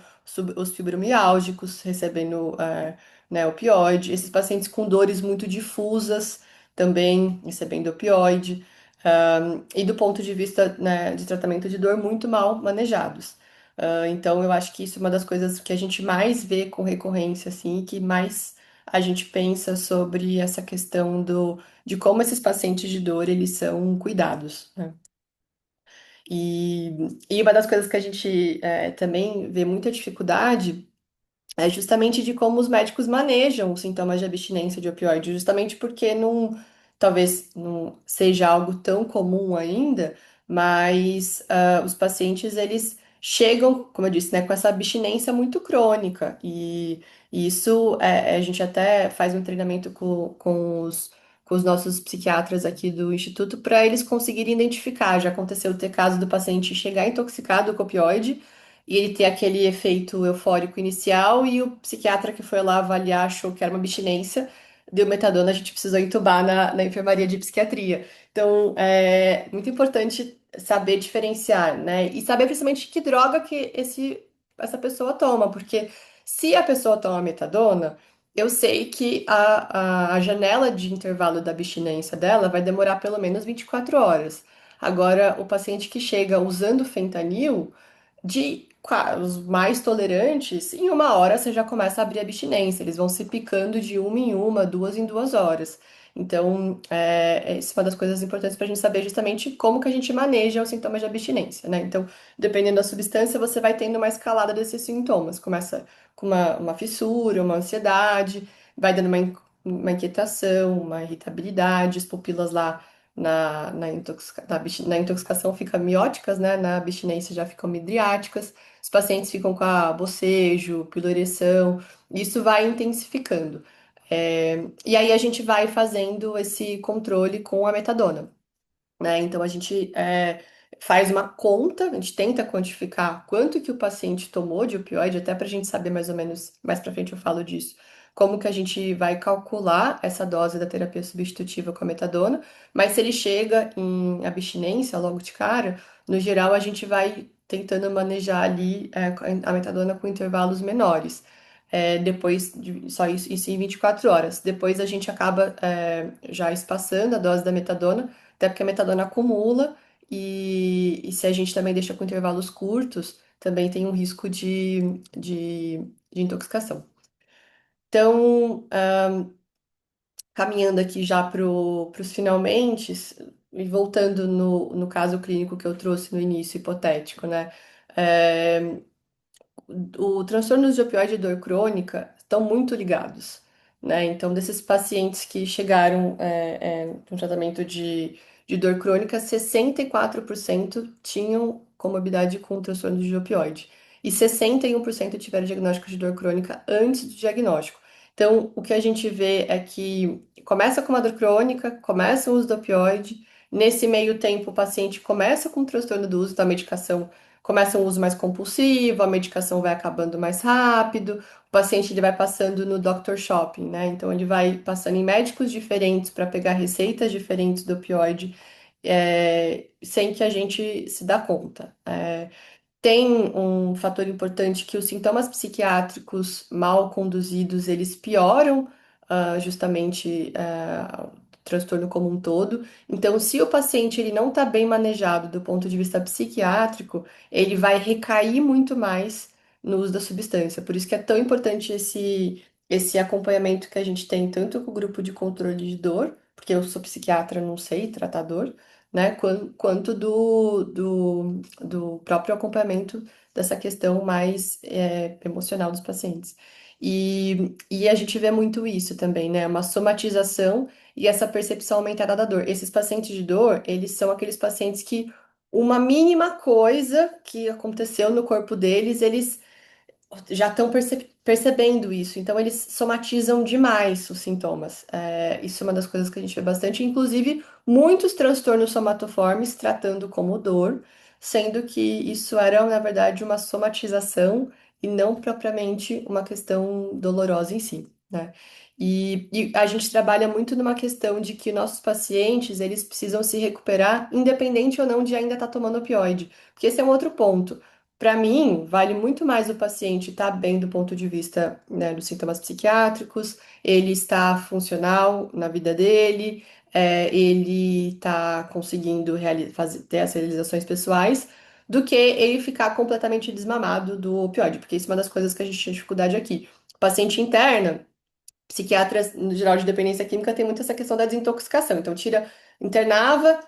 os fibromialgicos recebendo né, opioide, esses pacientes com dores muito difusas também recebendo opioide. E do ponto de vista, né, de tratamento de dor, muito mal manejados. Então, eu acho que isso é uma das coisas que a gente mais vê com recorrência, assim, e que mais a gente pensa sobre essa questão de como esses pacientes de dor, eles são cuidados, né? E uma das coisas que a gente também vê muita dificuldade é justamente de como os médicos manejam os sintomas de abstinência de opioide, justamente porque talvez não seja algo tão comum ainda, mas os pacientes eles chegam, como eu disse, né, com essa abstinência muito crônica e isso a gente até faz um treinamento com os nossos psiquiatras aqui do Instituto para eles conseguirem identificar. Já aconteceu ter caso do paciente chegar intoxicado com opioide e ele ter aquele efeito eufórico inicial e o psiquiatra que foi lá avaliar achou que era uma abstinência, deu metadona, a gente precisou entubar na enfermaria de psiquiatria. Então, é muito importante saber diferenciar, né? E saber principalmente que droga que essa pessoa toma, porque se a pessoa toma metadona, eu sei que a janela de intervalo da abstinência dela vai demorar pelo menos 24 horas. Agora, o paciente que chega usando fentanil, os mais tolerantes, em uma hora você já começa a abrir abstinência. Eles vão se picando de uma em uma, duas em 2 horas. Então, isso é uma das coisas importantes para a gente saber justamente como que a gente maneja os sintomas de abstinência, né? Então, dependendo da substância, você vai tendo uma escalada desses sintomas. Começa com uma fissura, uma ansiedade, vai dando uma inquietação, uma irritabilidade, as pupilas lá na intoxicação ficam mióticas, né? Na abstinência já ficam midriáticas. Os pacientes ficam com bocejo, piloereção. Isso vai intensificando. E aí a gente vai fazendo esse controle com a metadona, né? Então a gente faz uma conta, a gente tenta quantificar quanto que o paciente tomou de opioide, até para a gente saber mais ou menos, mais para frente eu falo disso, como que a gente vai calcular essa dose da terapia substitutiva com a metadona, mas se ele chega em abstinência logo de cara, no geral a gente vai tentando manejar ali a metadona com intervalos menores. Depois só isso em 24 horas. Depois a gente acaba já espaçando a dose da metadona até porque a metadona acumula e se a gente também deixa com intervalos curtos, também tem um risco de intoxicação. Então, caminhando aqui já para os finalmente, e voltando no caso clínico que eu trouxe no início, hipotético, né? É, o transtorno de opioide e dor crônica estão muito ligados, né? Então, desses pacientes que chegaram com tratamento de dor crônica, 64% tinham comorbidade com transtorno de opioide e 61% tiveram diagnóstico de dor crônica antes do diagnóstico. Então, o que a gente vê é que começa com uma dor crônica, começa o uso do opioide, nesse meio tempo o paciente começa com o transtorno do uso da medicação, começa um uso mais compulsivo, a medicação vai acabando mais rápido, o paciente ele vai passando no doctor shopping, né? Então ele vai passando em médicos diferentes para pegar receitas diferentes do opioide, sem que a gente se dá conta. tem um fator importante que os sintomas psiquiátricos mal conduzidos, eles pioram, justamente, o transtorno como um todo. Então, se o paciente ele não está bem manejado do ponto de vista psiquiátrico, ele vai recair muito mais no uso da substância. Por isso que é tão importante esse acompanhamento que a gente tem tanto com o grupo de controle de dor, porque eu sou psiquiatra, não sei tratar dor, né? Quanto do próprio acompanhamento dessa questão mais emocional dos pacientes. E a gente vê muito isso também, né? Uma somatização e essa percepção aumentada da dor. Esses pacientes de dor, eles são aqueles pacientes que uma mínima coisa que aconteceu no corpo deles, eles já estão percebendo isso, então eles somatizam demais os sintomas. Isso é uma das coisas que a gente vê bastante, inclusive muitos transtornos somatoformes tratando como dor, sendo que isso era, na verdade, uma somatização e não propriamente uma questão dolorosa em si, né? E a gente trabalha muito numa questão de que nossos pacientes, eles precisam se recuperar, independente ou não de ainda estar tomando opioide, porque esse é um outro ponto. Para mim, vale muito mais o paciente estar bem do ponto de vista, né, dos sintomas psiquiátricos, ele está funcional na vida dele, ele está conseguindo ter as realizações pessoais, do que ele ficar completamente desmamado do opioide, porque isso é uma das coisas que a gente tinha dificuldade aqui. O paciente interna. Psiquiatras, no geral, de dependência química, tem muito essa questão da desintoxicação. Então, internava,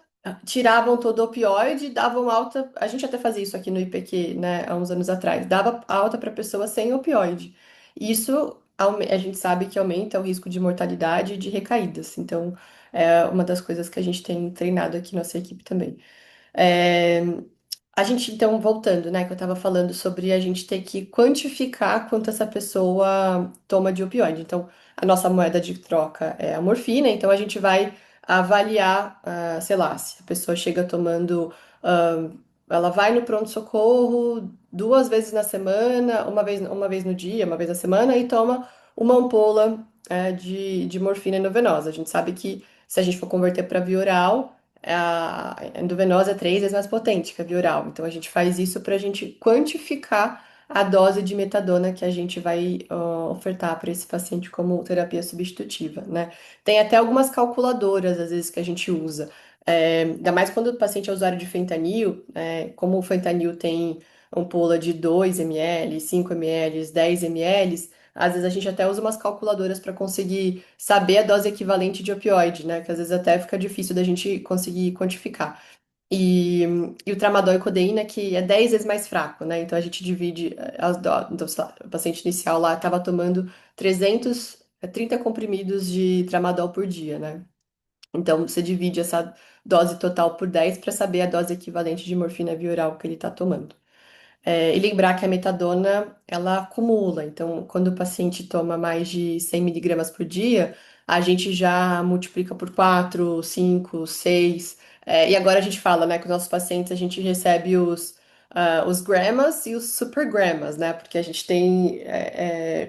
tiravam todo o opioide, davam alta. A gente até fazia isso aqui no IPQ, né, há uns anos atrás. Dava alta para pessoa sem opioide. Isso a gente sabe que aumenta o risco de mortalidade e de recaídas. Então, é uma das coisas que a gente tem treinado aqui na nossa equipe também. É, a gente, então, voltando, né, que eu estava falando sobre a gente ter que quantificar quanto essa pessoa toma de opioide. Então, a nossa moeda de troca é a morfina, então a gente vai avaliar, sei lá, se a pessoa chega tomando, ah, ela vai no pronto-socorro 2 vezes na semana, uma vez no dia, uma vez na semana, e toma uma ampola, de morfina endovenosa. A gente sabe que se a gente for converter para via oral, a endovenosa é 3 vezes mais potente que a via oral. Então, a gente faz isso para a gente quantificar a dose de metadona que a gente vai ofertar para esse paciente como terapia substitutiva, né? Tem até algumas calculadoras, às vezes, que a gente usa. Ainda mais quando o paciente é usuário de fentanil, como o fentanil tem ampola de 2 ml, 5 ml, 10 ml, às vezes a gente até usa umas calculadoras para conseguir saber a dose equivalente de opioide, né? Que às vezes até fica difícil da gente conseguir quantificar. E, e o tramadol e codeína, que é 10 vezes mais fraco, né? Então a gente divide as doses. Então, sei lá, o paciente inicial lá estava tomando 330 comprimidos de tramadol por dia, né? Então você divide essa dose total por 10 para saber a dose equivalente de morfina via oral que ele está tomando. E lembrar que a metadona, ela acumula. Então, quando o paciente toma mais de 100 miligramas por dia, a gente já multiplica por 4, 5, 6. E agora a gente fala, né, que os nossos pacientes, a gente recebe os gramas e os supergramas, né? Porque a gente tem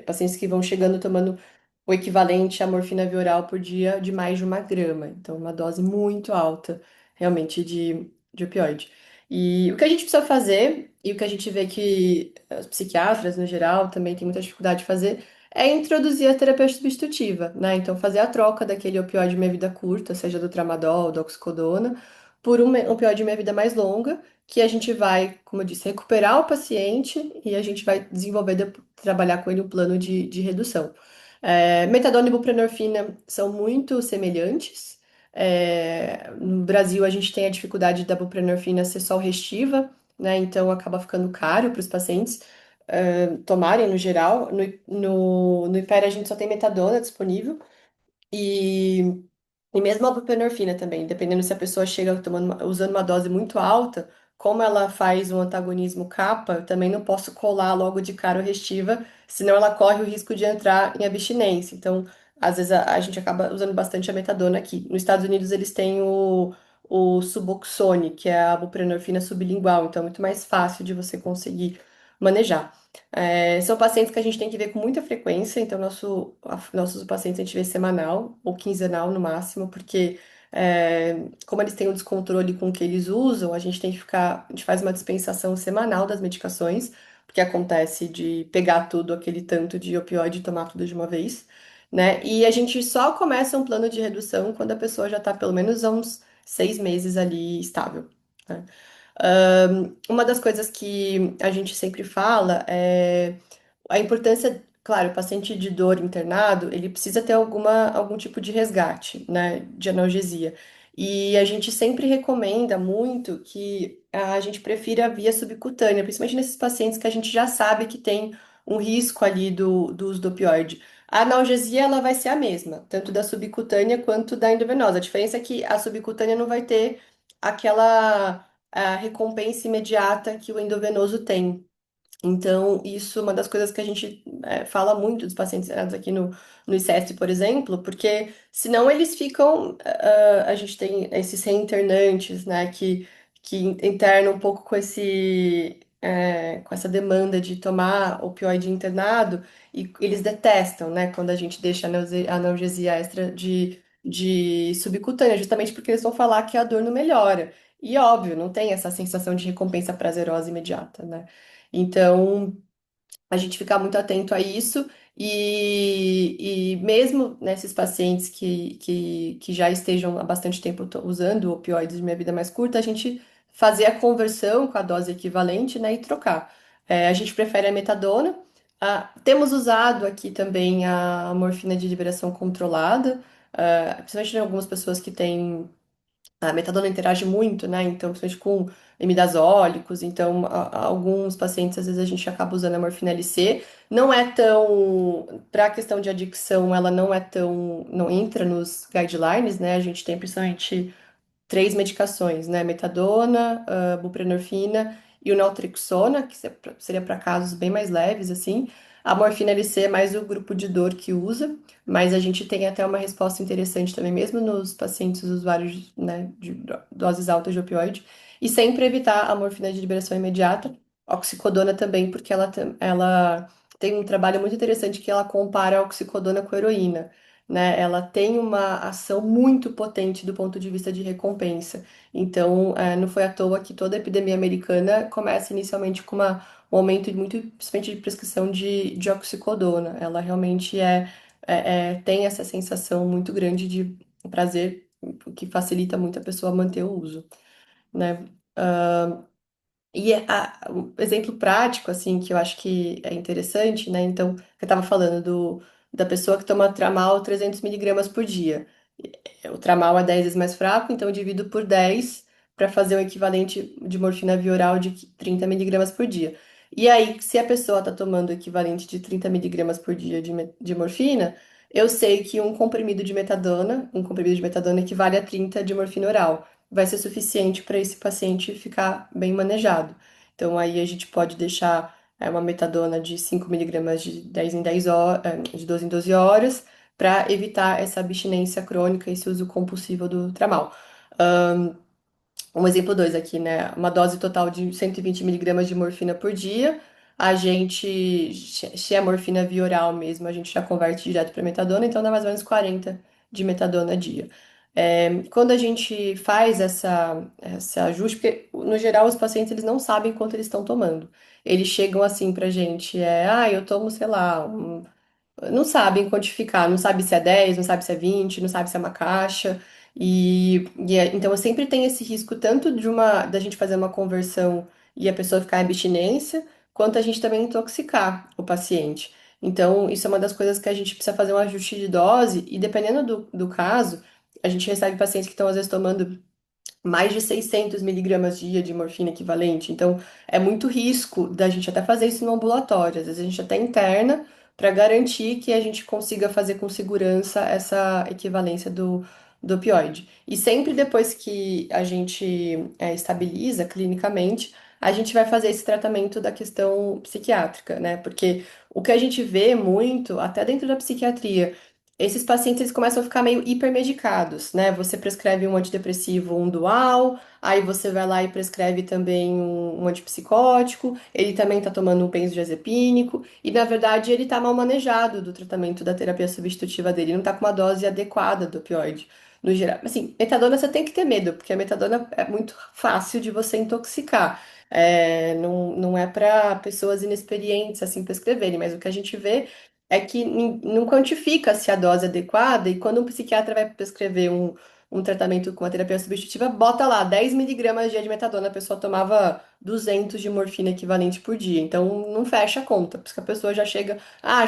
pacientes que vão chegando tomando o equivalente à morfina via oral por dia de mais de 1 grama. Então, uma dose muito alta, realmente, de opioide. E o que a gente precisa fazer, e o que a gente vê que os psiquiatras, no geral, também tem muita dificuldade de fazer, é introduzir a terapia substitutiva, né? Então, fazer a troca daquele opioide meia-vida curta, seja do tramadol, do oxicodona, por um opioide meia-vida mais longa, que a gente vai, como eu disse, recuperar o paciente e a gente vai desenvolver, trabalhar com ele um plano de redução. Metadona e buprenorfina são muito semelhantes. No Brasil, a gente tem a dificuldade da buprenorfina ser só restiva, né? Então acaba ficando caro para os pacientes tomarem no geral. No Hypera, a gente só tem metadona disponível. E e mesmo a buprenorfina também, dependendo se a pessoa chega usando uma dose muito alta, como ela faz um antagonismo kappa, eu também não posso colar logo de cara o Restiva, senão ela corre o risco de entrar em abstinência. Então, às vezes a gente acaba usando bastante a metadona aqui. Nos Estados Unidos eles têm o Suboxone, que é a buprenorfina sublingual, então é muito mais fácil de você conseguir manejar. São pacientes que a gente tem que ver com muita frequência, então nossos pacientes a gente vê semanal ou quinzenal no máximo, porque Como eles têm um descontrole com o que eles usam, a gente faz uma dispensação semanal das medicações, porque acontece de pegar tudo, aquele tanto de opioide e tomar tudo de uma vez, né? E a gente só começa um plano de redução quando a pessoa já está pelo menos há uns 6 meses ali estável, né? Uma das coisas que a gente sempre fala é a importância, claro, o paciente de dor internado, ele precisa ter algum tipo de resgate, né, de analgesia. E a gente sempre recomenda muito que a gente prefira a via subcutânea, principalmente nesses pacientes que a gente já sabe que tem um risco ali do uso do opioide. A analgesia, ela vai ser a mesma, tanto da subcutânea quanto da endovenosa. A diferença é que a subcutânea não vai ter aquela recompensa imediata que o endovenoso tem. Então, isso é uma das coisas que a gente fala muito dos pacientes internados aqui no ICESP, por exemplo, porque senão eles ficam. A gente tem esses reinternantes, né, que internam um pouco com essa demanda de tomar opioide internado, e eles detestam, né, quando a gente deixa a analgesia extra de subcutânea, justamente porque eles vão falar que a dor não melhora. E óbvio, não tem essa sensação de recompensa prazerosa imediata, né? Então, a gente ficar muito atento a isso e mesmo nesses pacientes que já estejam há bastante tempo usando opioides de minha vida mais curta, a gente fazer a conversão com a dose equivalente, né, e trocar. A gente prefere a metadona. Temos usado aqui também a morfina de liberação controlada, principalmente em algumas pessoas que têm a metadona interage muito, né? Então, principalmente com imidazólicos, então alguns pacientes às vezes a gente acaba usando a morfina LC. Não é tão, para a questão de adicção, ela não é tão, não entra nos guidelines, né? A gente tem principalmente três medicações, né? Metadona, buprenorfina e o naltrexona, que seria para casos bem mais leves, assim. A morfina LC é mais o grupo de dor que usa, mas a gente tem até uma resposta interessante também, mesmo nos pacientes usuários, né, de doses altas de opioide. E sempre evitar a morfina de liberação imediata, oxicodona também, porque ela tem um trabalho muito interessante que ela compara a oxicodona com a heroína, né? Ela tem uma ação muito potente do ponto de vista de recompensa. Então, não foi à toa que toda a epidemia americana começa inicialmente com um aumento muito, principalmente de prescrição de oxicodona. Ela realmente tem essa sensação muito grande de prazer, o que facilita muito a pessoa manter o uso, né? Um exemplo prático, assim, que eu acho que é interessante, né? Então, eu estava falando da pessoa que toma Tramal 300 miligramas por dia. O Tramal é 10 vezes mais fraco, então eu divido por 10 para fazer o equivalente de morfina via oral de 30 miligramas por dia. E aí, se a pessoa está tomando o equivalente de 30 miligramas por dia de morfina, eu sei que um comprimido de metadona equivale a 30 de morfina oral. Vai ser suficiente para esse paciente ficar bem manejado. Então, aí a gente pode deixar uma metadona de 5 miligramas de 10 em 10 horas, de 12 em 12 horas, para evitar essa abstinência crônica, esse uso compulsivo do tramal. Um exemplo 2 aqui, né? Uma dose total de 120 miligramas de morfina por dia. A gente, se é morfina via oral mesmo, a gente já converte direto para metadona, então dá mais ou menos 40 de metadona a dia. Quando a gente faz essa ajuste, porque no geral os pacientes eles não sabem quanto eles estão tomando. Eles chegam assim pra gente, eu tomo, sei lá, não sabem quantificar, não sabe se é 10, não sabe se é 20, não sabe se é uma caixa. Então eu sempre tenho esse risco tanto da gente fazer uma conversão e a pessoa ficar em abstinência, quanto a gente também intoxicar o paciente. Então, isso é uma das coisas que a gente precisa fazer um ajuste de dose, e dependendo do caso, a gente recebe pacientes que estão às vezes tomando mais de 600 miligramas dia de morfina equivalente. Então, é muito risco da gente até fazer isso no ambulatório. Às vezes a gente até interna para garantir que a gente consiga fazer com segurança essa equivalência do opioide. E sempre depois que a gente estabiliza clinicamente, a gente vai fazer esse tratamento da questão psiquiátrica, né? Porque o que a gente vê muito, até dentro da psiquiatria, esses pacientes eles começam a ficar meio hipermedicados, né? Você prescreve um antidepressivo, um dual, aí você vai lá e prescreve também um antipsicótico, ele também tá tomando um benzodiazepínico, e na verdade ele tá mal manejado do tratamento da terapia substitutiva dele, não tá com uma dose adequada do opioide. no geral. Assim, metadona você tem que ter medo, porque a metadona é muito fácil de você intoxicar. Não é para pessoas inexperientes assim prescreverem, mas o que a gente vê é que não quantifica-se a dose adequada, e quando um psiquiatra vai prescrever um tratamento com a terapia substitutiva, bota lá 10 miligramas dia de metadona, a pessoa tomava 200 de morfina equivalente por dia. Então não fecha a conta, porque a pessoa já chega,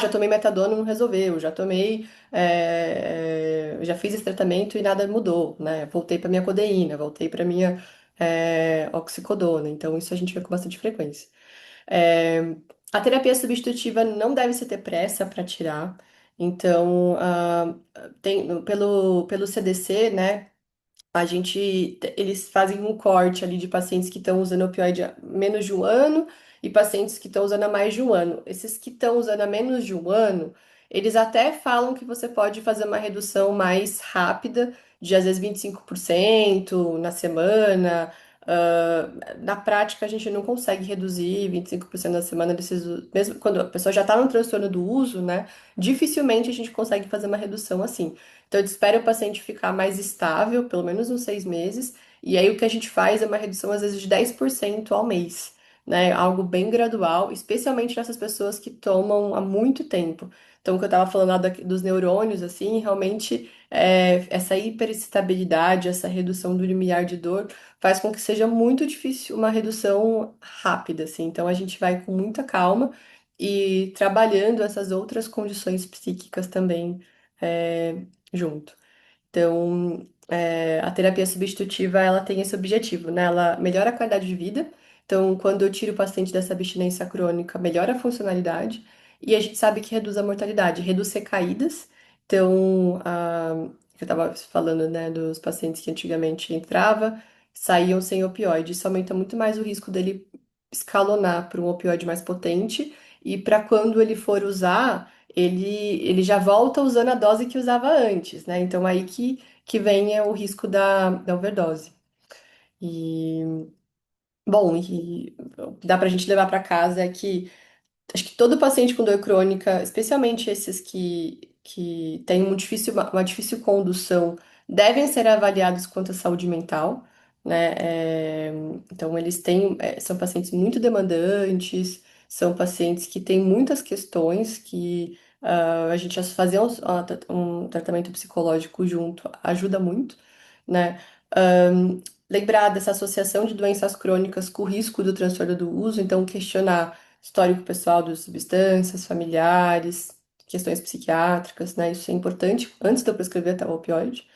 já tomei metadona, não resolveu, já tomei, já fiz esse tratamento e nada mudou, né? Voltei para minha codeína, voltei para minha oxicodona. Então isso a gente vê com bastante frequência. É, a terapia substitutiva não deve se ter pressa para tirar. Então, pelo CDC, né? Eles fazem um corte ali de pacientes que estão usando opioide há menos de um ano e pacientes que estão usando há mais de um ano. Esses que estão usando há menos de um ano, eles até falam que você pode fazer uma redução mais rápida, de às vezes 25% na semana. Na prática, a gente não consegue reduzir 25% na semana mesmo quando a pessoa já está no transtorno do uso, né? Dificilmente a gente consegue fazer uma redução assim. Então, eu espero o paciente ficar mais estável, pelo menos uns 6 meses, e aí o que a gente faz é uma redução, às vezes, de 10% ao mês, né? Algo bem gradual, especialmente nessas pessoas que tomam há muito tempo. Então, o que eu estava falando lá dos neurônios, assim, realmente essa hiperexcitabilidade, essa redução do limiar de dor, faz com que seja muito difícil uma redução rápida, assim. Então, a gente vai com muita calma e trabalhando essas outras condições psíquicas também. é, Junto. Então, a terapia substitutiva, ela tem esse objetivo, né? Ela melhora a qualidade de vida. Então, quando eu tiro o paciente dessa abstinência crônica, melhora a funcionalidade. E a gente sabe que reduz a mortalidade, reduz recaídas. Então, eu estava falando, né, dos pacientes que antigamente entrava, saíam sem opioide. Isso aumenta muito mais o risco dele escalonar para um opioide mais potente. E para quando ele for usar, ele já volta usando a dose que usava antes, né? Então aí que vem o risco da overdose. E, bom, e o que dá pra gente levar para casa é que acho que todo paciente com dor crônica, especialmente esses que têm uma difícil condução, devem ser avaliados quanto à saúde mental, né? Então, são pacientes muito demandantes, são pacientes que têm muitas questões que a gente fazer um tratamento psicológico junto ajuda muito, né? Lembrar dessa associação de doenças crônicas com o risco do transtorno do uso, então questionar histórico pessoal de substâncias, familiares, questões psiquiátricas, né? Isso é importante antes de eu prescrever até o opioide.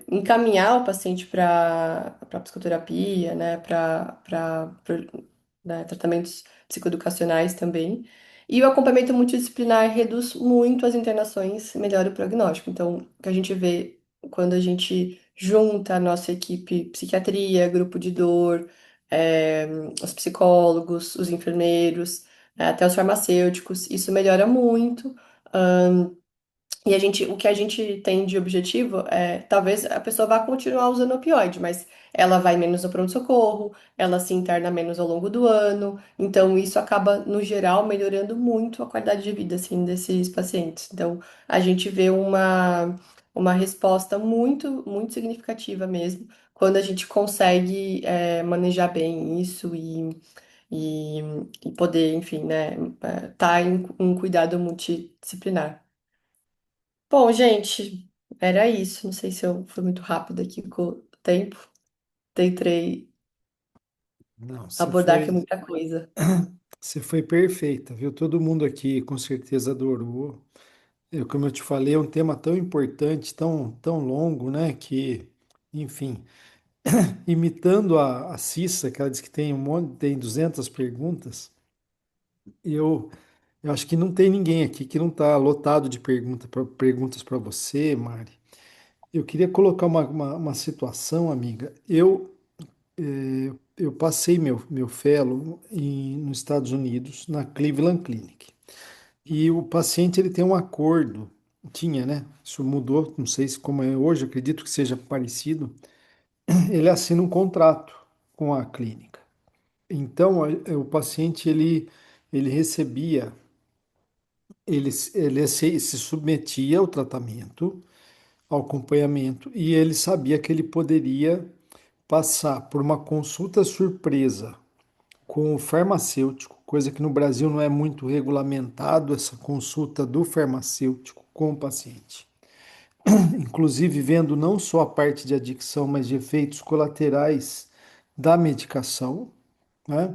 Encaminhar o paciente para psicoterapia, né? Para tratamentos psicoeducacionais também. E o acompanhamento multidisciplinar reduz muito as internações, melhora o prognóstico. Então, o que a gente vê quando a gente junta a nossa equipe psiquiatria, grupo de dor, é, os psicólogos, os enfermeiros, até os farmacêuticos, isso melhora muito. E o que a gente tem de objetivo é, talvez a pessoa vá continuar usando opioide, mas ela vai menos no pronto-socorro, ela se interna menos ao longo do ano, então isso acaba, no geral, melhorando muito a qualidade de vida, assim, desses pacientes. Então, a gente vê uma resposta muito, muito significativa mesmo, quando a gente consegue, manejar bem isso e, e poder, enfim, né, tá em um cuidado multidisciplinar. Bom, gente, era isso. Não sei se eu fui muito rápido aqui com o tempo. Tentei Não, abordar aqui muita coisa. você foi perfeita, viu? Todo mundo aqui com certeza adorou. Como eu te falei, é um tema tão importante, tão longo, né? Que, enfim, imitando a Cissa, que ela diz que tem 200 perguntas, eu, eu acho que não tem ninguém aqui que não está lotado de perguntas para você, Mari. Eu queria colocar uma situação, amiga. Eu passei meu fellow nos Estados Unidos, na Cleveland Clinic. E o paciente ele tem um acordo, tinha, né? Isso mudou, não sei se como é hoje, acredito que seja parecido. Ele assina um contrato com a clínica. Então, o paciente ele recebia, ele se submetia ao tratamento, ao acompanhamento e ele sabia que ele poderia passar por uma consulta surpresa com o farmacêutico, coisa que no Brasil não é muito regulamentado, essa consulta do farmacêutico com o paciente. Inclusive vendo não só a parte de adicção, mas de efeitos colaterais da medicação, né?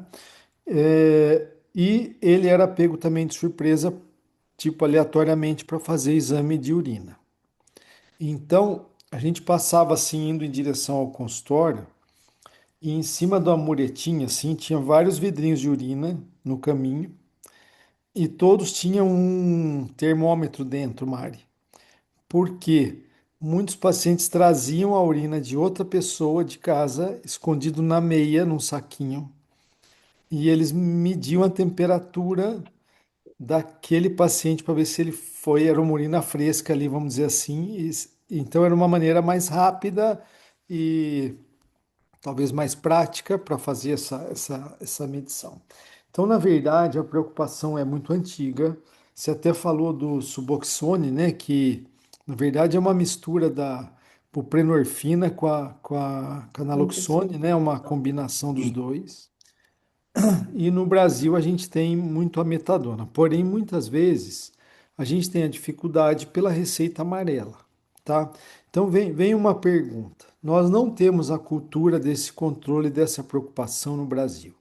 E ele era pego também de surpresa, tipo aleatoriamente, para fazer exame de urina. Então, a gente passava assim, indo em direção ao consultório, e em cima de uma muretinha, assim, tinha vários vidrinhos de urina no caminho, e todos tinham um termômetro dentro, Mari. Porque muitos pacientes traziam a urina de outra pessoa de casa, escondido na meia, num saquinho, e eles mediam a temperatura daquele paciente para ver se ele foi, era uma urina fresca ali, vamos dizer assim. Então era uma maneira mais rápida e talvez mais prática para fazer essa medição. Então, na verdade, a preocupação é muito antiga. Você até falou do Suboxone, né? Que na verdade é uma mistura da buprenorfina com a naloxone, né? Uma combinação dos dois. E no Brasil a gente tem muito a metadona. Porém, muitas vezes a gente tem a dificuldade pela receita amarela, tá? Então vem uma pergunta. Nós não temos a cultura desse controle, dessa preocupação no Brasil.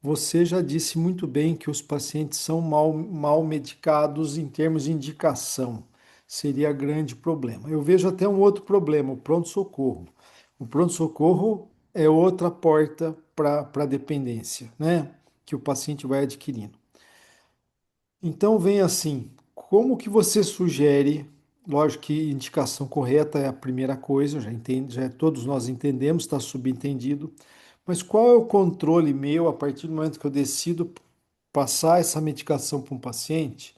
Você já disse muito bem que os pacientes são mal medicados em termos de indicação. Seria grande problema. Eu vejo até um outro problema, o pronto-socorro. O pronto-socorro é outra porta para a dependência, né? Que o paciente vai adquirindo. Então vem assim, como que você sugere? Lógico que indicação correta é a primeira coisa, já entende, já todos nós entendemos, está subentendido. Mas qual é o controle meu a partir do momento que eu decido passar essa medicação para um paciente?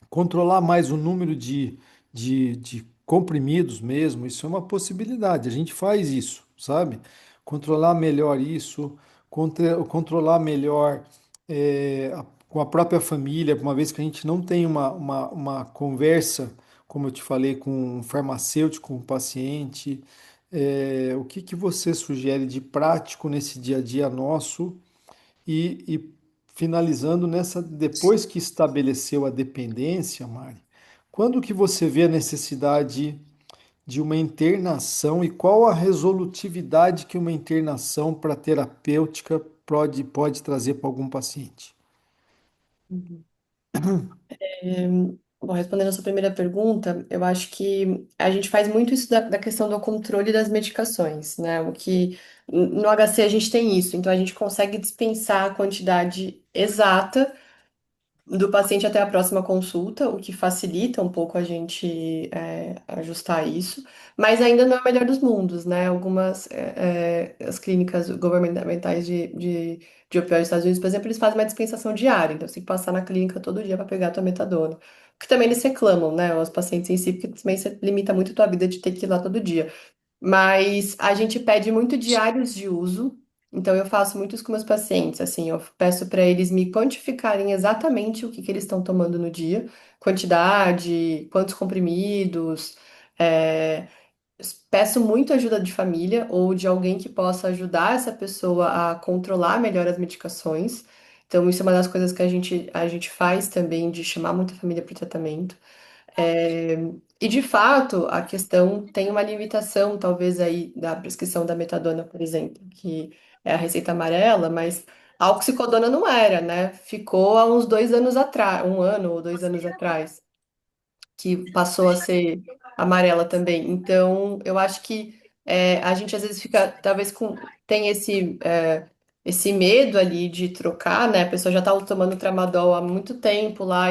Controlar mais o número de comprimidos mesmo, isso é uma possibilidade. A gente faz isso, sabe? Controlar melhor isso, controlar melhor com a própria família, uma vez que a gente não tem uma conversa, como eu te falei, com um farmacêutico, com um paciente. O que que você sugere de prático nesse dia a dia nosso? E finalizando nessa, depois que estabeleceu a dependência, Mari, quando que você vê a necessidade de uma internação e qual a resolutividade que uma internação para terapêutica pode trazer para algum paciente? Uhum. Bom, respondendo a sua primeira pergunta, eu acho que a gente faz muito isso da questão do controle das medicações, né? O que no HC a gente tem isso, então a gente consegue dispensar a quantidade exata do paciente até a próxima consulta, o que facilita um pouco a gente ajustar isso, mas ainda não é o melhor dos mundos, né? Algumas as clínicas governamentais de opioides dos Estados Unidos, por exemplo, eles fazem uma dispensação diária, então você tem que passar na clínica todo dia para pegar a tua metadona. Que também eles reclamam, né? Os pacientes em si, porque também você limita muito a tua vida de ter que ir lá todo dia. Mas a gente pede muito diários de uso. Então eu faço muito isso com meus pacientes, assim, eu peço para eles me quantificarem exatamente o que eles estão tomando no dia, quantidade, quantos comprimidos. é, Peço muito ajuda de família ou de alguém que possa ajudar essa pessoa a controlar melhor as medicações. Então isso é uma das coisas que a gente faz também, de chamar muita família para o tratamento. É, e de fato, a questão tem uma limitação, talvez, aí da prescrição da metadona, por exemplo, que é a receita amarela, mas a oxicodona não era, né? Ficou há uns 2 anos atrás, 1 ano ou 2 anos atrás que passou a ser amarela também. Então, eu acho que a gente às vezes fica, talvez tem esse medo ali de trocar, né? A pessoa já está tomando tramadol há muito tempo lá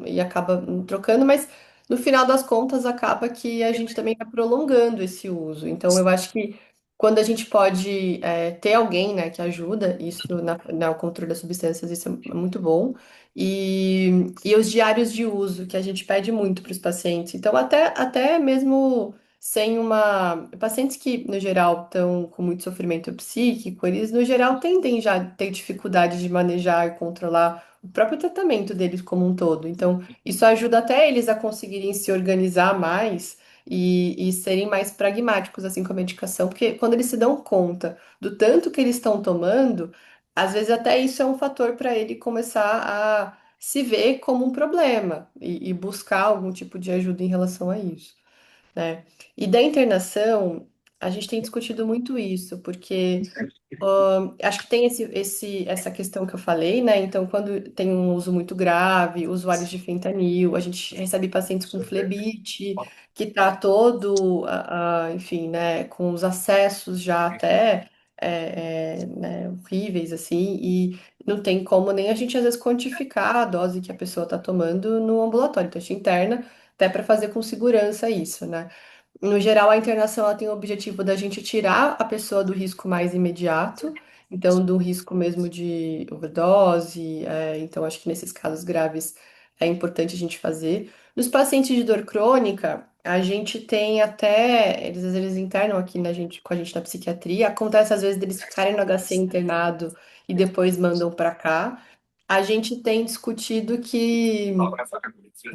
e acaba trocando, mas no final das contas acaba que a gente também vai prolongando esse uso. Então, eu acho que quando a gente pode ter alguém, né, que ajuda isso no controle das substâncias, isso é muito bom. E os diários de uso, que a gente pede muito para os pacientes. Então, até mesmo sem uma. Pacientes que, no geral, estão com muito sofrimento psíquico, eles, no geral, tendem já a ter dificuldade de manejar e controlar o próprio tratamento deles como um todo. Então, isso ajuda até eles a conseguirem se organizar mais, e serem mais pragmáticos assim com a medicação, porque quando eles se dão conta do tanto que eles estão tomando, às vezes até isso é um fator para ele começar a se ver como um problema e buscar algum tipo de ajuda em relação a isso, né? E da internação, a gente tem discutido muito isso, porque acho que tem essa questão que eu falei, né? Então, quando tem um uso muito grave, usuários de fentanil, a gente recebe pacientes com flebite, que tá todo, enfim, né, com os acessos já até né, horríveis, assim, e não tem como nem a gente, às vezes, quantificar a dose que a pessoa tá tomando no ambulatório. Então, a gente interna até para fazer com segurança isso, né? No geral, a internação ela tem o objetivo da gente tirar a pessoa do risco mais imediato, então do risco mesmo de overdose. Então, acho que nesses casos graves é importante a gente fazer. Nos pacientes de dor crônica, a gente tem até, eles às vezes internam aqui com a gente na psiquiatria. Acontece às vezes deles ficarem no HC internado e depois mandam para cá. A gente tem discutido que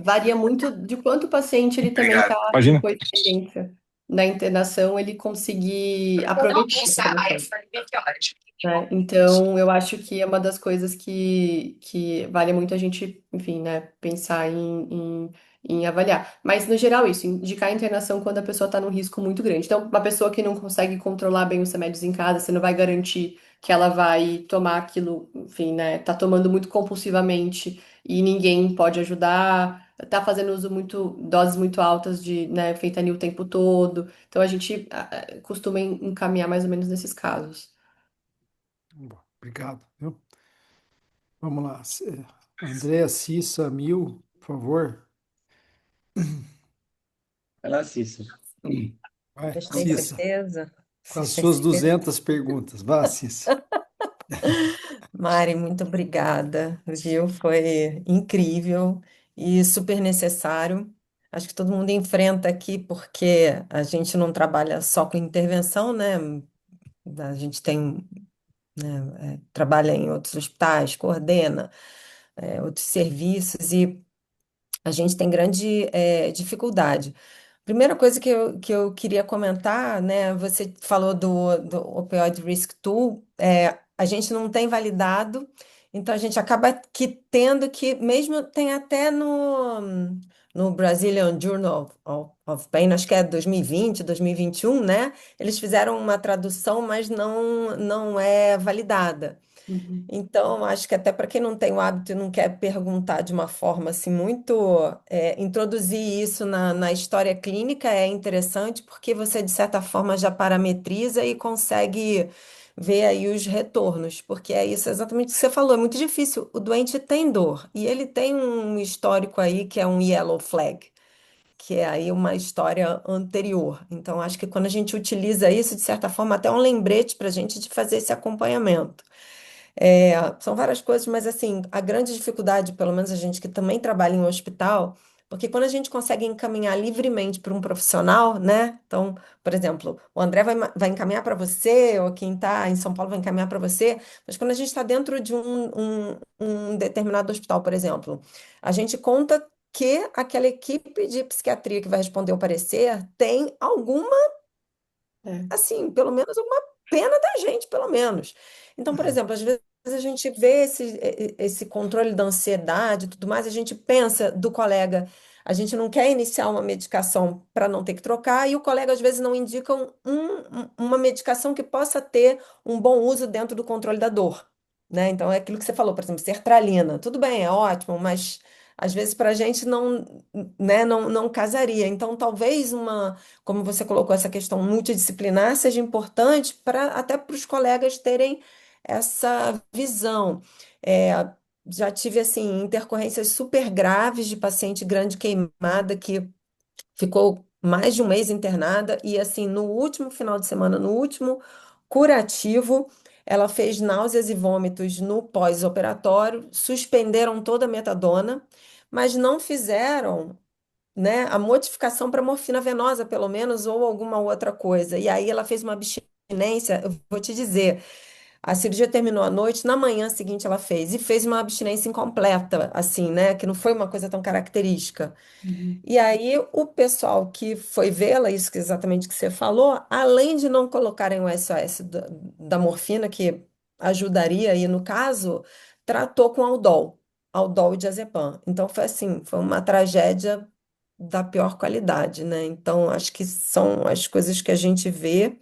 varia muito de quanto o paciente ele também está Imagina. com a experiência na internação, ele conseguir aproveitar a internação, né? Então, eu acho que é uma das coisas que vale muito a gente, enfim, né, pensar em avaliar. Mas, no geral, isso, indicar a internação quando a pessoa está num risco muito grande. Então, uma pessoa que não consegue controlar bem os remédios em casa, você não vai garantir que ela vai tomar aquilo, enfim, né, tá tomando muito compulsivamente e ninguém pode ajudar, tá fazendo uso muito, doses muito altas de, né, fentanil o tempo todo. Então, a gente costuma encaminhar mais ou menos nesses casos. Bom, obrigado, viu? Vamos lá. Andréa Cissa, 1000, por favor. Ela assiste. Vai, Vocês têm Cissa, certeza? com as Vocês têm suas certeza? 200 perguntas. Vá, Cissa. Mari, muito obrigada, viu? Foi incrível e super necessário. Acho que todo mundo enfrenta aqui porque a gente não trabalha só com intervenção, né? A gente tem, né, trabalha em outros hospitais, coordena, outros serviços e a gente tem grande, dificuldade. Primeira coisa que eu queria comentar, né? Você falou do Opioid Risk Tool, a gente não tem validado, então a gente acaba que tendo que, mesmo tem até no Brazilian Journal of Pain, acho que é 2020, 2021, né? Eles fizeram uma tradução, mas não é validada. Uhum. Então, acho que até para quem não tem o hábito e não quer perguntar de uma forma assim muito, introduzir isso na história clínica é interessante porque você, de certa forma, já parametriza e consegue ver aí os retornos, porque é isso exatamente o que você falou, é muito difícil. O doente tem dor e ele tem um histórico aí que é um yellow flag, que é aí uma história anterior. Então, acho que quando a gente utiliza isso, de certa forma, até um lembrete para a gente de fazer esse acompanhamento. São várias coisas, mas assim, a grande dificuldade, pelo menos a gente que também trabalha em um hospital, porque quando a gente consegue encaminhar livremente para um profissional, né? Então, por exemplo, o André vai encaminhar para você, ou quem está em São Paulo vai encaminhar para você, mas quando a gente está dentro de um determinado hospital, por exemplo, a gente conta que aquela equipe de psiquiatria que vai responder o parecer tem alguma, É. assim, pelo menos uma pena da gente, pelo menos. Então, por exemplo, às vezes a gente vê esse controle da ansiedade e tudo mais, a gente pensa do colega, a gente não quer iniciar uma medicação para não ter que trocar, e o colega às vezes não indica uma medicação que possa ter um bom uso dentro do controle da dor, né? Então, é aquilo que você falou, por exemplo, sertralina. Tudo bem, é ótimo, mas às vezes para a gente não, né, não casaria. Então, talvez como você colocou, essa questão multidisciplinar seja importante para até para os colegas terem essa visão. É, já tive assim intercorrências super graves de paciente grande queimada que ficou mais de um mês internada e assim no último final de semana, no último curativo, ela fez náuseas e vômitos no pós-operatório, suspenderam toda a metadona, mas não fizeram, né, a modificação para morfina venosa, pelo menos, ou alguma outra coisa. E aí ela fez uma abstinência, eu vou te dizer. A cirurgia terminou à noite, na manhã seguinte ela fez, e fez uma abstinência incompleta, assim, né? Que não foi uma coisa tão característica. Uhum. E aí, o pessoal que foi vê-la, isso que exatamente que você falou, além de não colocarem o SOS da morfina, que ajudaria aí no caso, tratou com Aldol e diazepam. Então, foi assim, foi uma tragédia da pior qualidade, né? Então, acho que são as coisas que a gente vê.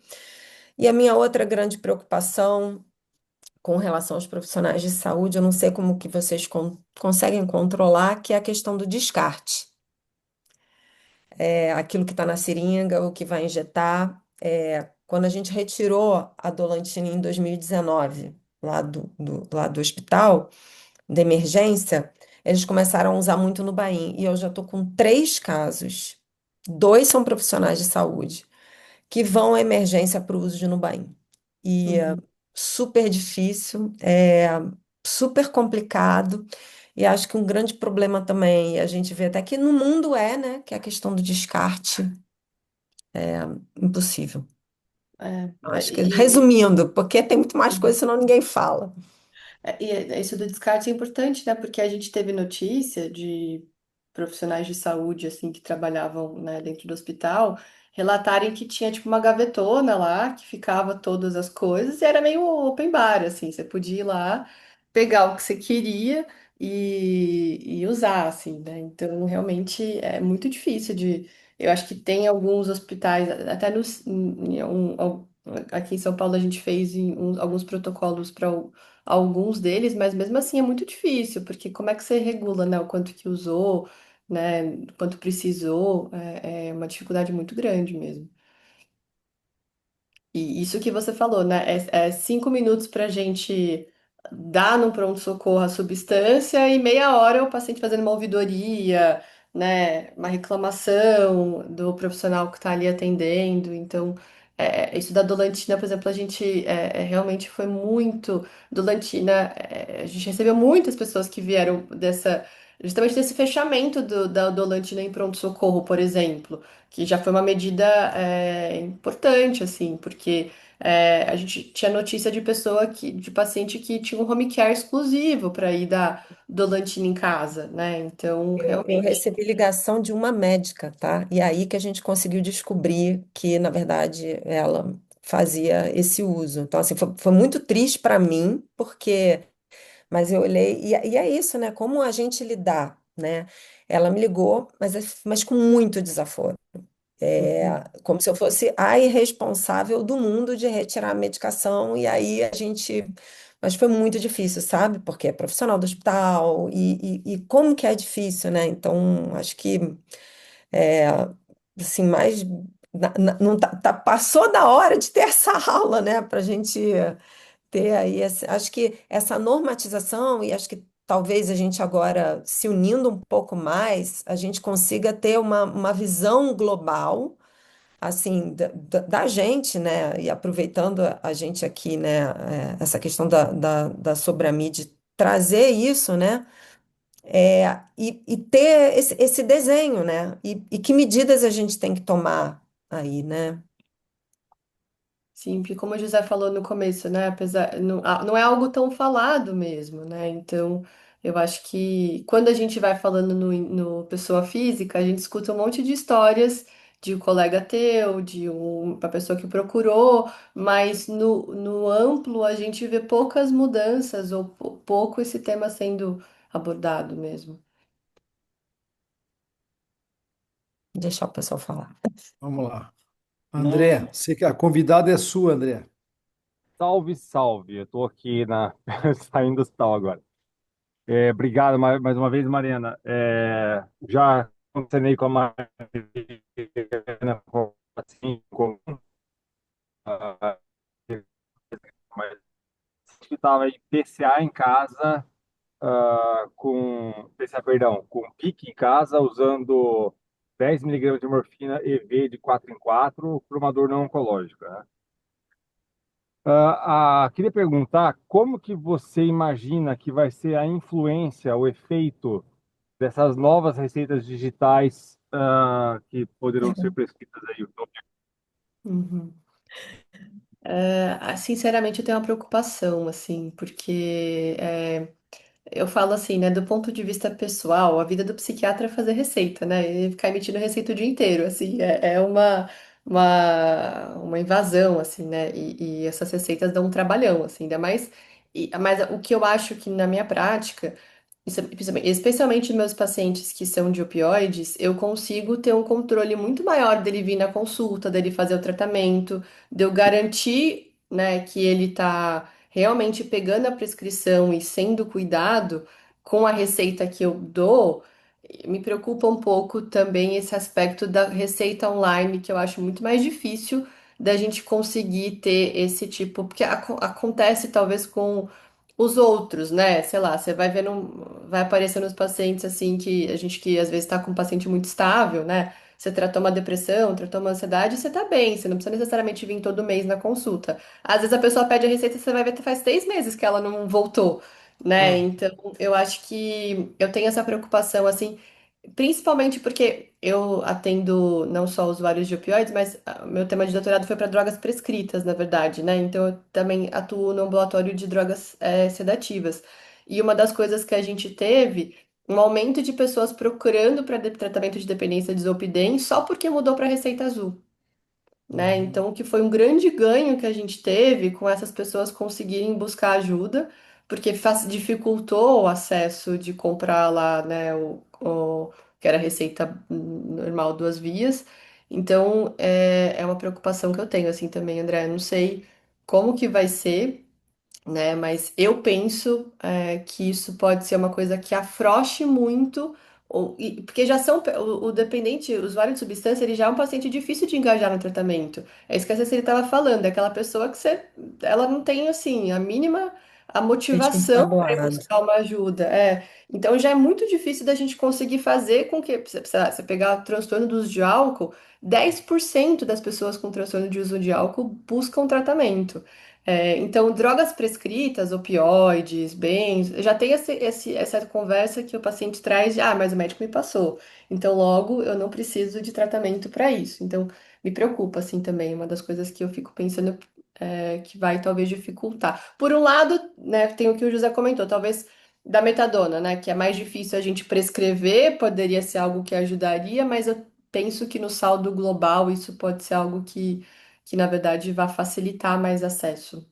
E a minha outra grande preocupação com relação aos profissionais de saúde, eu não sei como que vocês conseguem controlar, que é a questão do descarte. Aquilo que está na seringa, o que vai injetar. Quando a gente retirou a Dolantina em 2019, lá do hospital, da emergência, eles começaram a usar muito no Bahia. E eu já estou com 3 casos. 2 são profissionais de saúde que vão à emergência para o uso de Nubain. E é Uhum. super difícil, super complicado. E acho que um grande problema também, e a gente vê até que no mundo né, que é a questão do descarte, impossível. É, Eu é, acho que, resumindo, porque tem muito mais e- coisa, senão ninguém fala. Isso do descarte é importante, né? Porque a gente teve notícia de profissionais de saúde, assim, que trabalhavam, né, dentro do hospital, relatarem que tinha, tipo, uma gavetona lá, que ficava todas as coisas, e era meio open bar, assim, você podia ir lá, pegar o que você queria e usar, assim, né? Então, realmente, é muito difícil de... Eu acho que tem alguns hospitais, até aqui em São Paulo a gente fez alguns protocolos para alguns deles, mas mesmo assim é muito difícil, porque como é que você regula, né, o quanto que usou, né, o quanto precisou, é uma dificuldade muito grande mesmo. E isso que você falou, né? É 5 minutos para a gente dar no pronto-socorro a substância e meia hora o paciente fazendo uma ouvidoria, né? Uma reclamação do profissional que está ali atendendo. Então, isso da Dolantina, por exemplo, a gente realmente foi muito. Dolantina, a gente recebeu muitas pessoas que vieram justamente desse fechamento da Dolantina em pronto-socorro, por exemplo, que já foi uma medida importante, assim, porque a gente tinha notícia de de paciente que tinha um home care exclusivo para ir dar Dolantina em casa, né? Então, Eu realmente, recebi ligação de uma médica, tá? E aí que a gente conseguiu descobrir que, na verdade, ela fazia esse uso. Então, assim, foi muito triste para mim, porque. Mas eu olhei, e é isso, né? Como a gente lidar, né? Ela me ligou, mas com muito desaforo. uhum, Como se eu fosse a irresponsável do mundo de retirar a medicação, e aí a gente. Mas foi muito difícil, sabe? Porque é profissional do hospital, e como que é difícil, né? Então, acho que, é, assim, mais. Não passou da hora de ter essa aula, né? Para a gente ter aí. Acho que essa normatização, e acho que talvez a gente agora, se unindo um pouco mais, a gente consiga ter uma visão global assim, da gente, né, e aproveitando a gente aqui, né, essa questão da Sobramid, trazer isso, né, e ter esse desenho, né, e que medidas a gente tem que tomar aí, né? sim, porque como o José falou no começo, né? Apesar, não é algo tão falado mesmo, né? Então, eu acho que quando a gente vai falando no pessoa física, a gente escuta um monte de histórias de um colega teu, de uma pessoa que procurou, mas no amplo a gente vê poucas mudanças ou pouco esse tema sendo abordado mesmo. Deixar o pessoal falar. Vamos lá. André, Não, a convidada é sua, André. salve, salve. Eu estou aqui saindo do hospital agora. Obrigado mais uma vez, Mariana. Já conversei com a Mariana, assim, ah, mas que estava em PCA em casa, perdão, com pique em casa, usando 10 miligramas de morfina EV de 4 em 4 para uma dor não oncológica, né? Queria perguntar como que você imagina que vai ser a influência, o efeito dessas novas receitas digitais que poderão ser prescritas aí. Uhum. Sinceramente, eu tenho uma preocupação, assim, porque eu falo assim, né, do ponto de vista pessoal, a vida do psiquiatra é fazer receita, né, e ficar emitindo receita o dia inteiro, assim, é uma invasão, assim, né, e essas receitas dão um trabalhão, assim, ainda mais, mas o que eu acho que na minha prática, especialmente meus pacientes que são de opioides, eu consigo ter um controle muito maior dele vir na consulta, dele fazer o tratamento, de eu garantir, né, que ele tá realmente pegando a prescrição e sendo cuidado com a receita que eu dou. Me preocupa um pouco também esse aspecto da receita online, que eu acho muito mais difícil da gente conseguir ter esse tipo, porque acontece talvez com os outros, né? Sei lá, você vai vendo, vai aparecendo os pacientes assim que a gente que às vezes está com um paciente muito estável, né? Você tratou uma depressão, tratou uma ansiedade, você tá bem, você não precisa necessariamente vir todo mês na consulta. Às vezes a pessoa pede a receita e você vai ver que faz 3 meses que ela não voltou, né? Hum. Então eu acho que eu tenho essa preocupação assim. Principalmente porque eu atendo não só usuários de opioides, mas meu tema de doutorado foi para drogas prescritas, na verdade, né? Então eu também atuo no ambulatório de drogas sedativas. E uma das coisas que a gente teve, um aumento de pessoas procurando para tratamento de dependência de Zolpidem só porque mudou para receita azul, né? Uhum. Então, que foi um grande ganho que a gente teve com essas pessoas conseguirem buscar ajuda, porque dificultou o acesso de comprar lá, né, que era receita normal 2 vias. Então, é uma preocupação que eu tenho, assim, também, André. Eu não sei como que vai ser, né? Mas eu penso que isso pode ser uma coisa que afrouxe muito, porque já são o dependente, o usuário de substância, ele já é um paciente difícil de engajar no tratamento. É isso que a Cecília estava falando, é aquela pessoa que ela não tem assim a mínima a Sente motivação para ir encabulado. buscar uma ajuda. Então já é muito difícil da gente conseguir fazer com que, sei lá, você pegar o transtorno do uso de álcool, 10% das pessoas com transtorno de uso de álcool buscam tratamento. Então, drogas prescritas, opioides, bens, já tem essa conversa que o paciente traz de, mas o médico me passou. Então, logo, eu não preciso de tratamento para isso. Então, me preocupa, assim, também. Uma das coisas que eu fico pensando que vai talvez dificultar. Por um lado, né, tem o que o José comentou, talvez da metadona, né, que é mais difícil a gente prescrever, poderia ser algo que ajudaria, mas eu penso que no saldo global isso pode ser algo que na verdade vai facilitar mais acesso.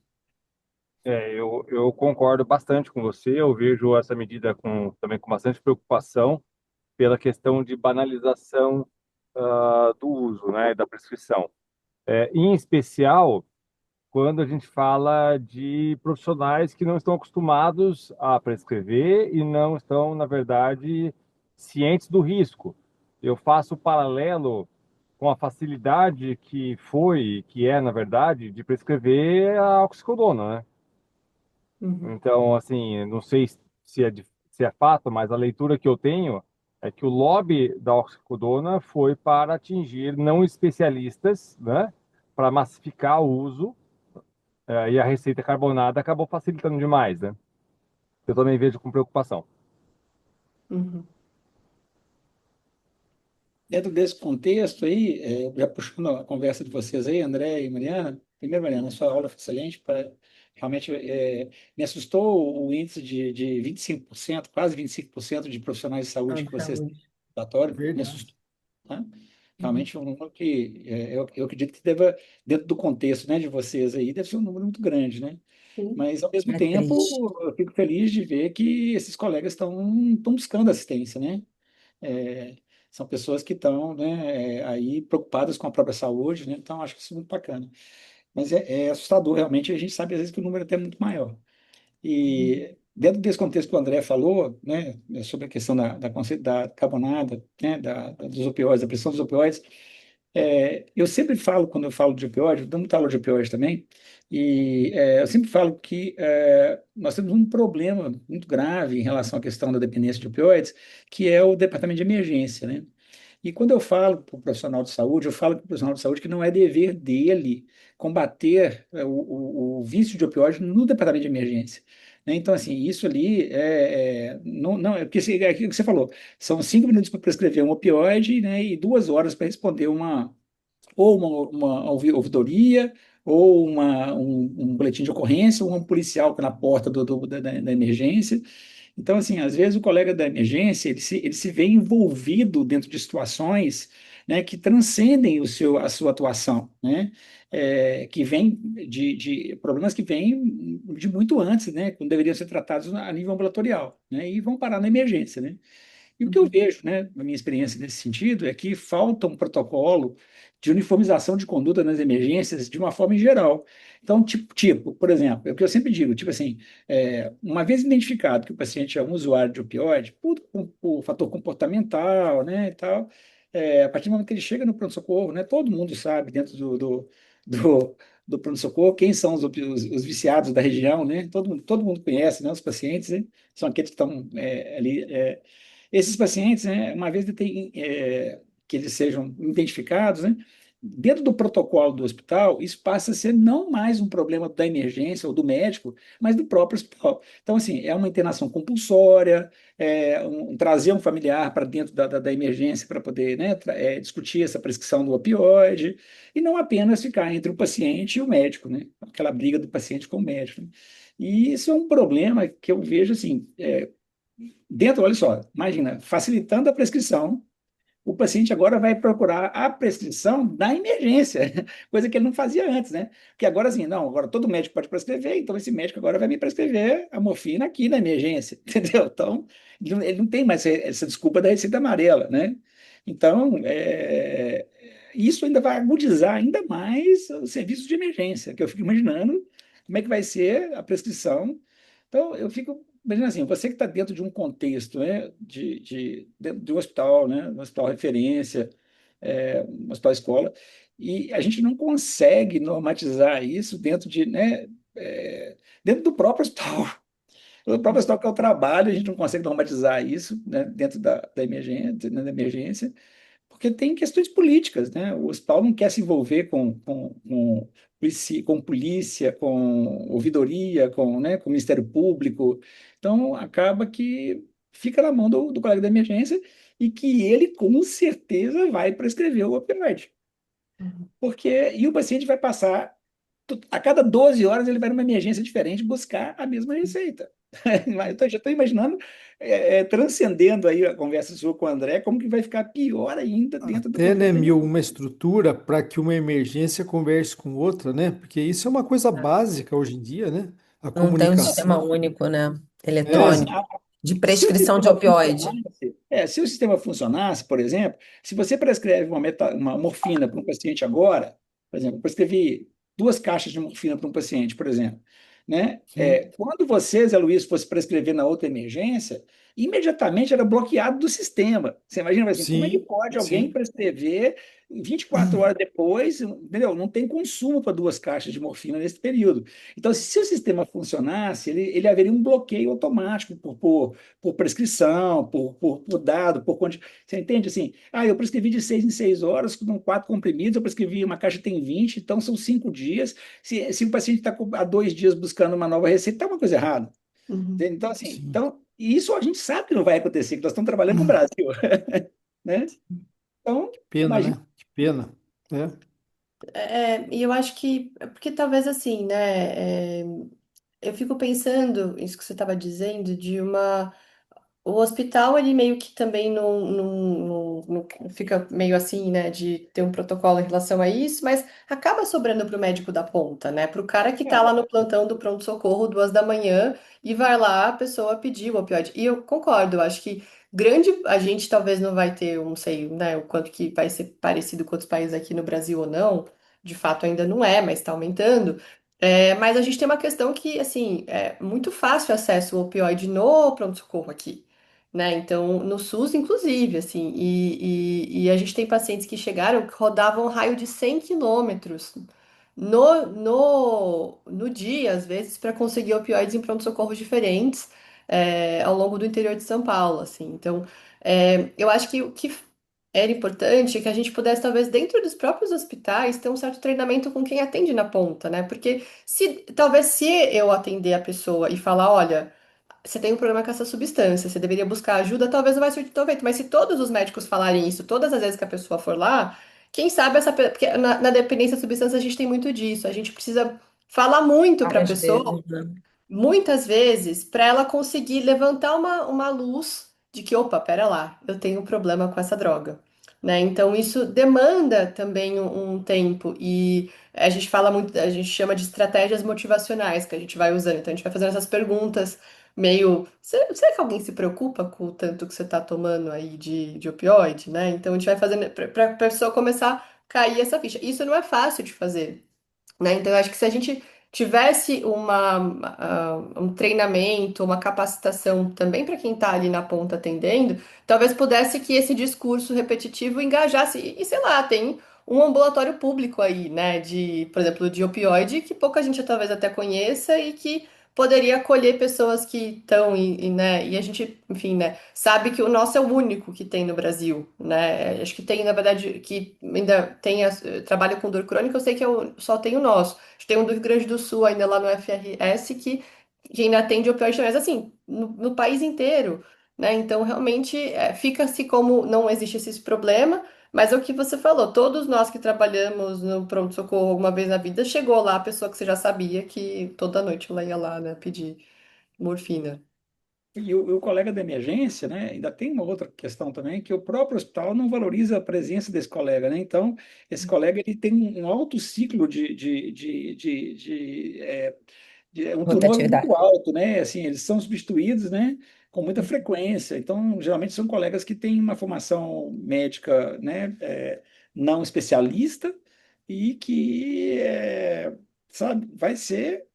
Eu concordo bastante com você. Eu vejo essa medida também com bastante preocupação pela questão de banalização do uso, né, da prescrição. Em especial, quando a gente fala de profissionais que não estão acostumados a prescrever e não estão, na verdade, cientes do risco. Eu faço o paralelo com a facilidade que é, na verdade, de prescrever a oxicodona, né? Uhum, Então, assim, não sei se é fato, mas a leitura que eu tenho é que o lobby da oxicodona foi para atingir não especialistas, né, para massificar o uso, e a receita carbonada acabou facilitando demais, né? Eu também vejo com preocupação. uhum, Dentro desse contexto aí, já puxando a conversa de vocês aí, André e Mariana, primeiro, Mariana, a sua aula foi excelente, realmente me assustou o índice de 25%, quase 25% de profissionais de saúde Não, que vocês têm saúde. no relatório, me Verdade. assustou, tá? Uhum. Realmente é um número que eu acredito que deva, dentro do contexto, né, de vocês aí, deve ser um número muito grande, né? sim, Mas, ao mesmo É triste. tempo, eu fico feliz de ver que esses colegas estão buscando assistência, né? É, são pessoas que estão, né, aí preocupadas com a própria saúde, né? Então, acho que isso é muito bacana. Mas é assustador, realmente, a gente sabe às vezes que o número é até muito maior. Uhum. E dentro desse contexto que o André falou, né, sobre a questão da carbonada, né, dos opioides, da pressão dos opioides, eu sempre falo, quando eu falo de opioide, eu dou muita aula de opioide também, e eu sempre falo que nós temos um problema muito grave em relação à questão da dependência de opioides, que é o departamento de emergência, né? E quando eu falo para o profissional de saúde, eu falo para o profissional de saúde que não é dever dele combater o vício de opioide no departamento de emergência. Né? Então, assim, isso ali não, é porque é aquilo que você falou, são 5 minutos para prescrever um opioide, né, e 2 horas para responder ou uma ouvidoria ou um boletim de ocorrência, ou um policial na porta da emergência. Então, assim, às vezes o colega da emergência, ele se vê envolvido dentro de situações, né, que transcendem a sua atuação, né, que vêm de problemas que vêm de muito antes, né, quando deveriam ser tratados a nível ambulatorial, né, e vão parar na emergência, né. E o que eu Uhum. vejo, né, na minha experiência nesse sentido, é que falta um protocolo de uniformização de conduta nas emergências de uma forma em geral. Então, por exemplo, é o que eu sempre digo, tipo assim, uma vez identificado que o paciente é um usuário de opioide, por fator comportamental, né, e tal, a partir do momento que ele chega no pronto-socorro, né, todo mundo sabe dentro do, do pronto-socorro quem são os viciados da região, né, todo mundo conhece, né, os pacientes, né, são aqueles que estão ali. Esses pacientes, né, uma vez que eles sejam identificados, né, dentro do protocolo do hospital, isso passa a ser não mais um problema da emergência ou do médico, mas do próprio hospital. Então, assim, é uma internação compulsória, trazer um familiar para dentro da emergência para poder, né, discutir essa prescrição do opioide, e não apenas ficar entre o paciente e o médico, né, aquela briga do paciente com o médico, né. E isso é um problema que eu vejo assim, dentro, olha só, imagina, facilitando a prescrição, o paciente agora vai procurar a prescrição da emergência, coisa que ele não fazia antes, né? Porque agora, assim, não, agora todo médico pode prescrever, então esse médico agora vai me prescrever a morfina aqui na emergência, entendeu? Então, ele não tem mais essa desculpa da receita amarela, né? Então, isso ainda vai agudizar ainda mais o serviço de emergência, que eu fico imaginando como é que vai ser a prescrição. Então, eu fico imaginando assim, você que está dentro de um contexto, né, dentro de um hospital, né, um hospital referência, um hospital escola, e a gente não consegue normatizar isso né, dentro do próprio hospital. O próprio hospital que é o trabalho, a gente não consegue normatizar isso, né, dentro da emergência, né, da emergência, porque tem questões políticas, né? O hospital não quer se envolver com polícia, com ouvidoria, né, com o Ministério Público. Então, acaba que fica na mão do colega da emergência e que ele, com certeza, vai prescrever o opioide. Uhum. E o paciente vai passar, a cada 12 horas, ele vai numa emergência diferente buscar a mesma receita. Já estou imaginando, transcendendo aí a conversa sua com o André, como que vai ficar pior ainda dentro do Até, próprio né, Mil, emergência. uma estrutura para que uma emergência converse com outra, né? Porque isso é uma coisa básica hoje em dia, né? A Não tem um comunicação. sistema único, né? Não, assim, É, Eletrônico de se o prescrição de sistema opioide. funcionasse, por exemplo, se você prescreve uma morfina para um paciente agora, por exemplo, eu prescrevi 2 caixas de morfina para um paciente, por exemplo, né? sim, Quando você, Zé Luiz, fosse prescrever na outra emergência, imediatamente era bloqueado do sistema. Você imagina assim, como é que sim, pode alguém sim. prescrever 24 horas depois, entendeu? Não tem consumo para 2 caixas de morfina nesse período. Então, se o sistema funcionasse, ele haveria um bloqueio automático por prescrição, por dado, Você entende assim? Ah, eu prescrevi de 6 em 6 horas, com 4 comprimidos, eu prescrevi uma caixa tem 20, então são 5 dias. Se o paciente está há 2 dias buscando uma nova receita, está uma coisa errada. Uhum. Entende? Então, assim, Sim. isso a gente sabe que não vai acontecer, que nós estamos trabalhando com o Brasil, né? Então, Pena, imagina. né? Que pena. É. E eu acho que, porque talvez assim, né? Eu fico pensando, isso que você estava dizendo, de uma. O hospital, ele meio que também não fica meio assim, né, de ter um protocolo em relação a isso, mas acaba sobrando para o médico da ponta, né, para o cara que tá lá no plantão do pronto-socorro, 2 da manhã, e vai lá a pessoa pedir o opioide. E eu concordo, eu acho que a gente talvez não vai ter, eu não sei, né, o quanto que vai ser parecido com outros países aqui no Brasil ou não, de fato ainda não é, mas está aumentando. Mas a gente tem uma questão que, assim, é muito fácil acesso ao opioide no pronto-socorro aqui, né? Então, no SUS, inclusive, assim, e a gente tem pacientes que chegaram que rodavam um raio de 100 quilômetros no dia, às vezes, para conseguir opioides em pronto-socorros diferentes, ao longo do interior de São Paulo, assim. Então, eu acho que o que era importante é que a gente pudesse, talvez, dentro dos próprios hospitais, ter um certo treinamento com quem atende na ponta, né? Porque talvez se eu atender a pessoa e falar, olha, você tem um problema com essa substância, você deveria buscar ajuda, talvez não vai surtir tão efeito. Mas se todos os médicos falarem isso todas as vezes que a pessoa for lá, quem sabe porque na dependência de substância a gente tem muito disso. A gente precisa falar muito para a Várias pessoa vezes, né? muitas vezes para ela conseguir levantar uma luz de que, opa, pera lá, eu tenho um problema com essa droga, né? Então isso demanda também um tempo e a gente fala muito, a gente chama de estratégias motivacionais que a gente vai usando. Então a gente vai fazendo essas perguntas meio, será que alguém se preocupa com o tanto que você está tomando aí de opioide, né? Então a gente vai fazendo para a pessoa começar a cair essa ficha. Isso não é fácil de fazer, né? Então, eu acho que se a gente tivesse um treinamento, uma capacitação também para quem está ali na ponta atendendo, talvez pudesse que esse discurso repetitivo engajasse. Sei lá, tem um ambulatório público aí, né? Por exemplo, de opioide, que pouca gente talvez até conheça e que poderia acolher pessoas que estão, né? E a gente, enfim, né? Sabe que o nosso é o único que tem no Brasil, né? Acho que tem, na verdade, que ainda tem, trabalho com dor crônica, eu sei que só tem o nosso. A gente tem um do Rio Grande do Sul, ainda lá no FRS, que ainda atende opioide, mas assim, no país inteiro, né? Então, realmente, fica-se como não existe esse problema, mas é o que você falou, todos nós que trabalhamos no pronto-socorro alguma vez na vida, chegou lá a pessoa que você já sabia que toda noite ela ia lá, né, pedir morfina. E o colega da emergência, né, ainda tem uma outra questão também, que o próprio hospital não valoriza a presença desse colega, né? Então, esse colega ele tem um alto ciclo é um turnover Rotatividade. muito alto, né? Assim, eles são substituídos, né, com muita frequência. Então, geralmente são colegas que têm uma formação médica, né, não especialista e que, sabe, vai ser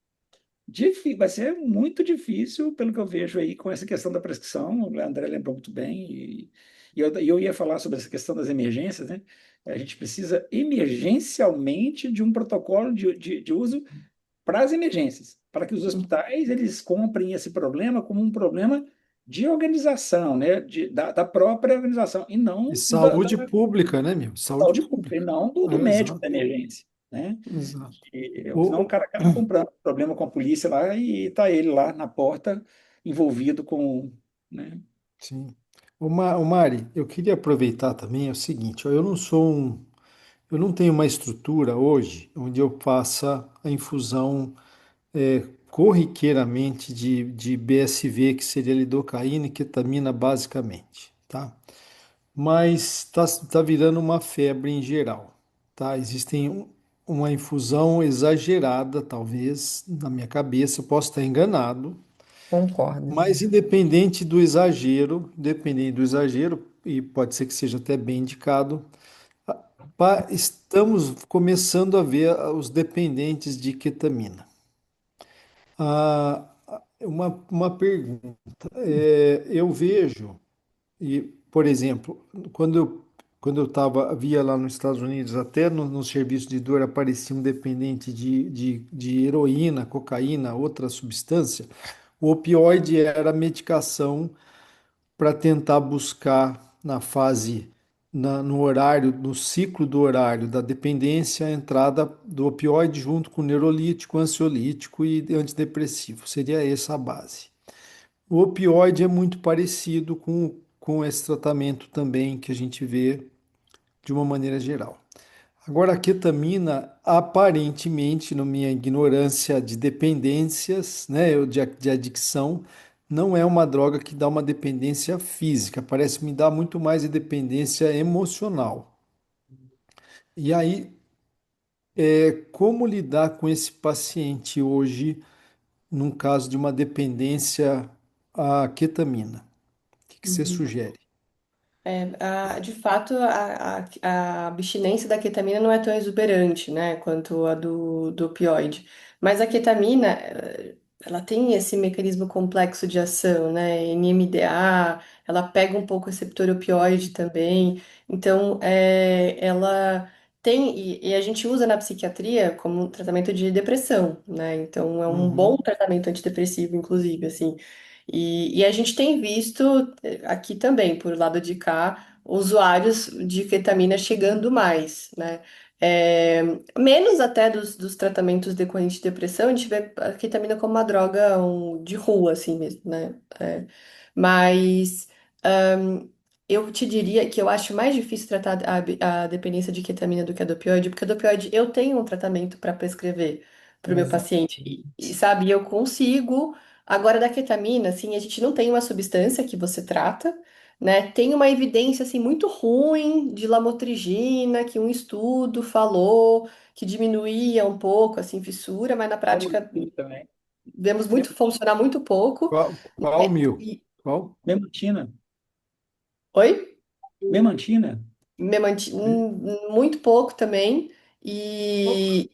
muito difícil, pelo que eu vejo aí, com essa questão da prescrição. O André lembrou muito bem. E eu ia falar sobre essa questão das emergências, né? A gente precisa emergencialmente de um protocolo de uso para as emergências, para que os hospitais eles comprem esse problema como um problema de organização, né? Da própria organização, e E não saúde pública, né, meu? Saúde saúde pública, e pública. não do É, médico da exato, emergência, né? exato. Senão o O, cara acaba comprando problema com a polícia lá e tá ele lá na porta envolvido com, né? sim. O Mari, eu queria aproveitar também é o seguinte, ó, eu não tenho uma estrutura hoje onde eu faça a infusão corriqueiramente de BSV, que seria lidocaína e ketamina basicamente, tá? Mas tá virando uma febre em geral, tá? Uma infusão exagerada, talvez, na minha cabeça, eu posso estar enganado, Concordo. mas independente do exagero, e pode ser que seja até bem indicado, estamos começando a ver os dependentes de ketamina. Uma pergunta. Eu vejo, e, por exemplo, quando eu via lá nos Estados Unidos, até no serviço de dor aparecia um dependente de heroína, cocaína, outra substância. O opioide era a medicação para tentar buscar na fase, no horário, no ciclo do horário da dependência, a entrada do opioide junto com neurolítico, ansiolítico e antidepressivo. Seria essa a base. O opioide é muito parecido com esse tratamento também que a gente vê de uma maneira geral. Agora, a ketamina, aparentemente, na minha ignorância de dependências, né, de adicção, não é uma droga que dá uma dependência física, parece me dar muito mais de dependência emocional. E aí, como lidar com esse paciente hoje, num caso de uma dependência à ketamina? O que você sugere? De fato, a abstinência da ketamina não é tão exuberante, né, quanto a do opioide. Mas a ketamina, ela tem esse mecanismo complexo de ação, né, NMDA, ela pega um pouco o receptor opioide também. Então, ela tem, e a gente usa na psiquiatria como um tratamento de depressão, né, então é um bom Uhum. tratamento antidepressivo, inclusive, assim. E a gente tem visto aqui também, por lado de cá, usuários de ketamina chegando mais, né? É, menos até dos tratamentos decorrentes de depressão, a gente vê a ketamina como uma droga de rua, assim mesmo, né? Mas eu te diria que eu acho mais difícil tratar a dependência de ketamina do que a do opioide, porque a do opioide eu tenho um tratamento para prescrever para o meu paciente, Exatamente. sabe, eu consigo. Agora, da ketamina, assim, a gente não tem uma substância que você trata, né? Tem uma evidência, assim, muito ruim de lamotrigina, que um estudo falou que diminuía um pouco, assim, fissura, mas na prática Memantina também. vemos muito Memantina. funcionar muito pouco. Qual É, mil? Qual? Memantina. oi? Memantina. Muito pouco também. E,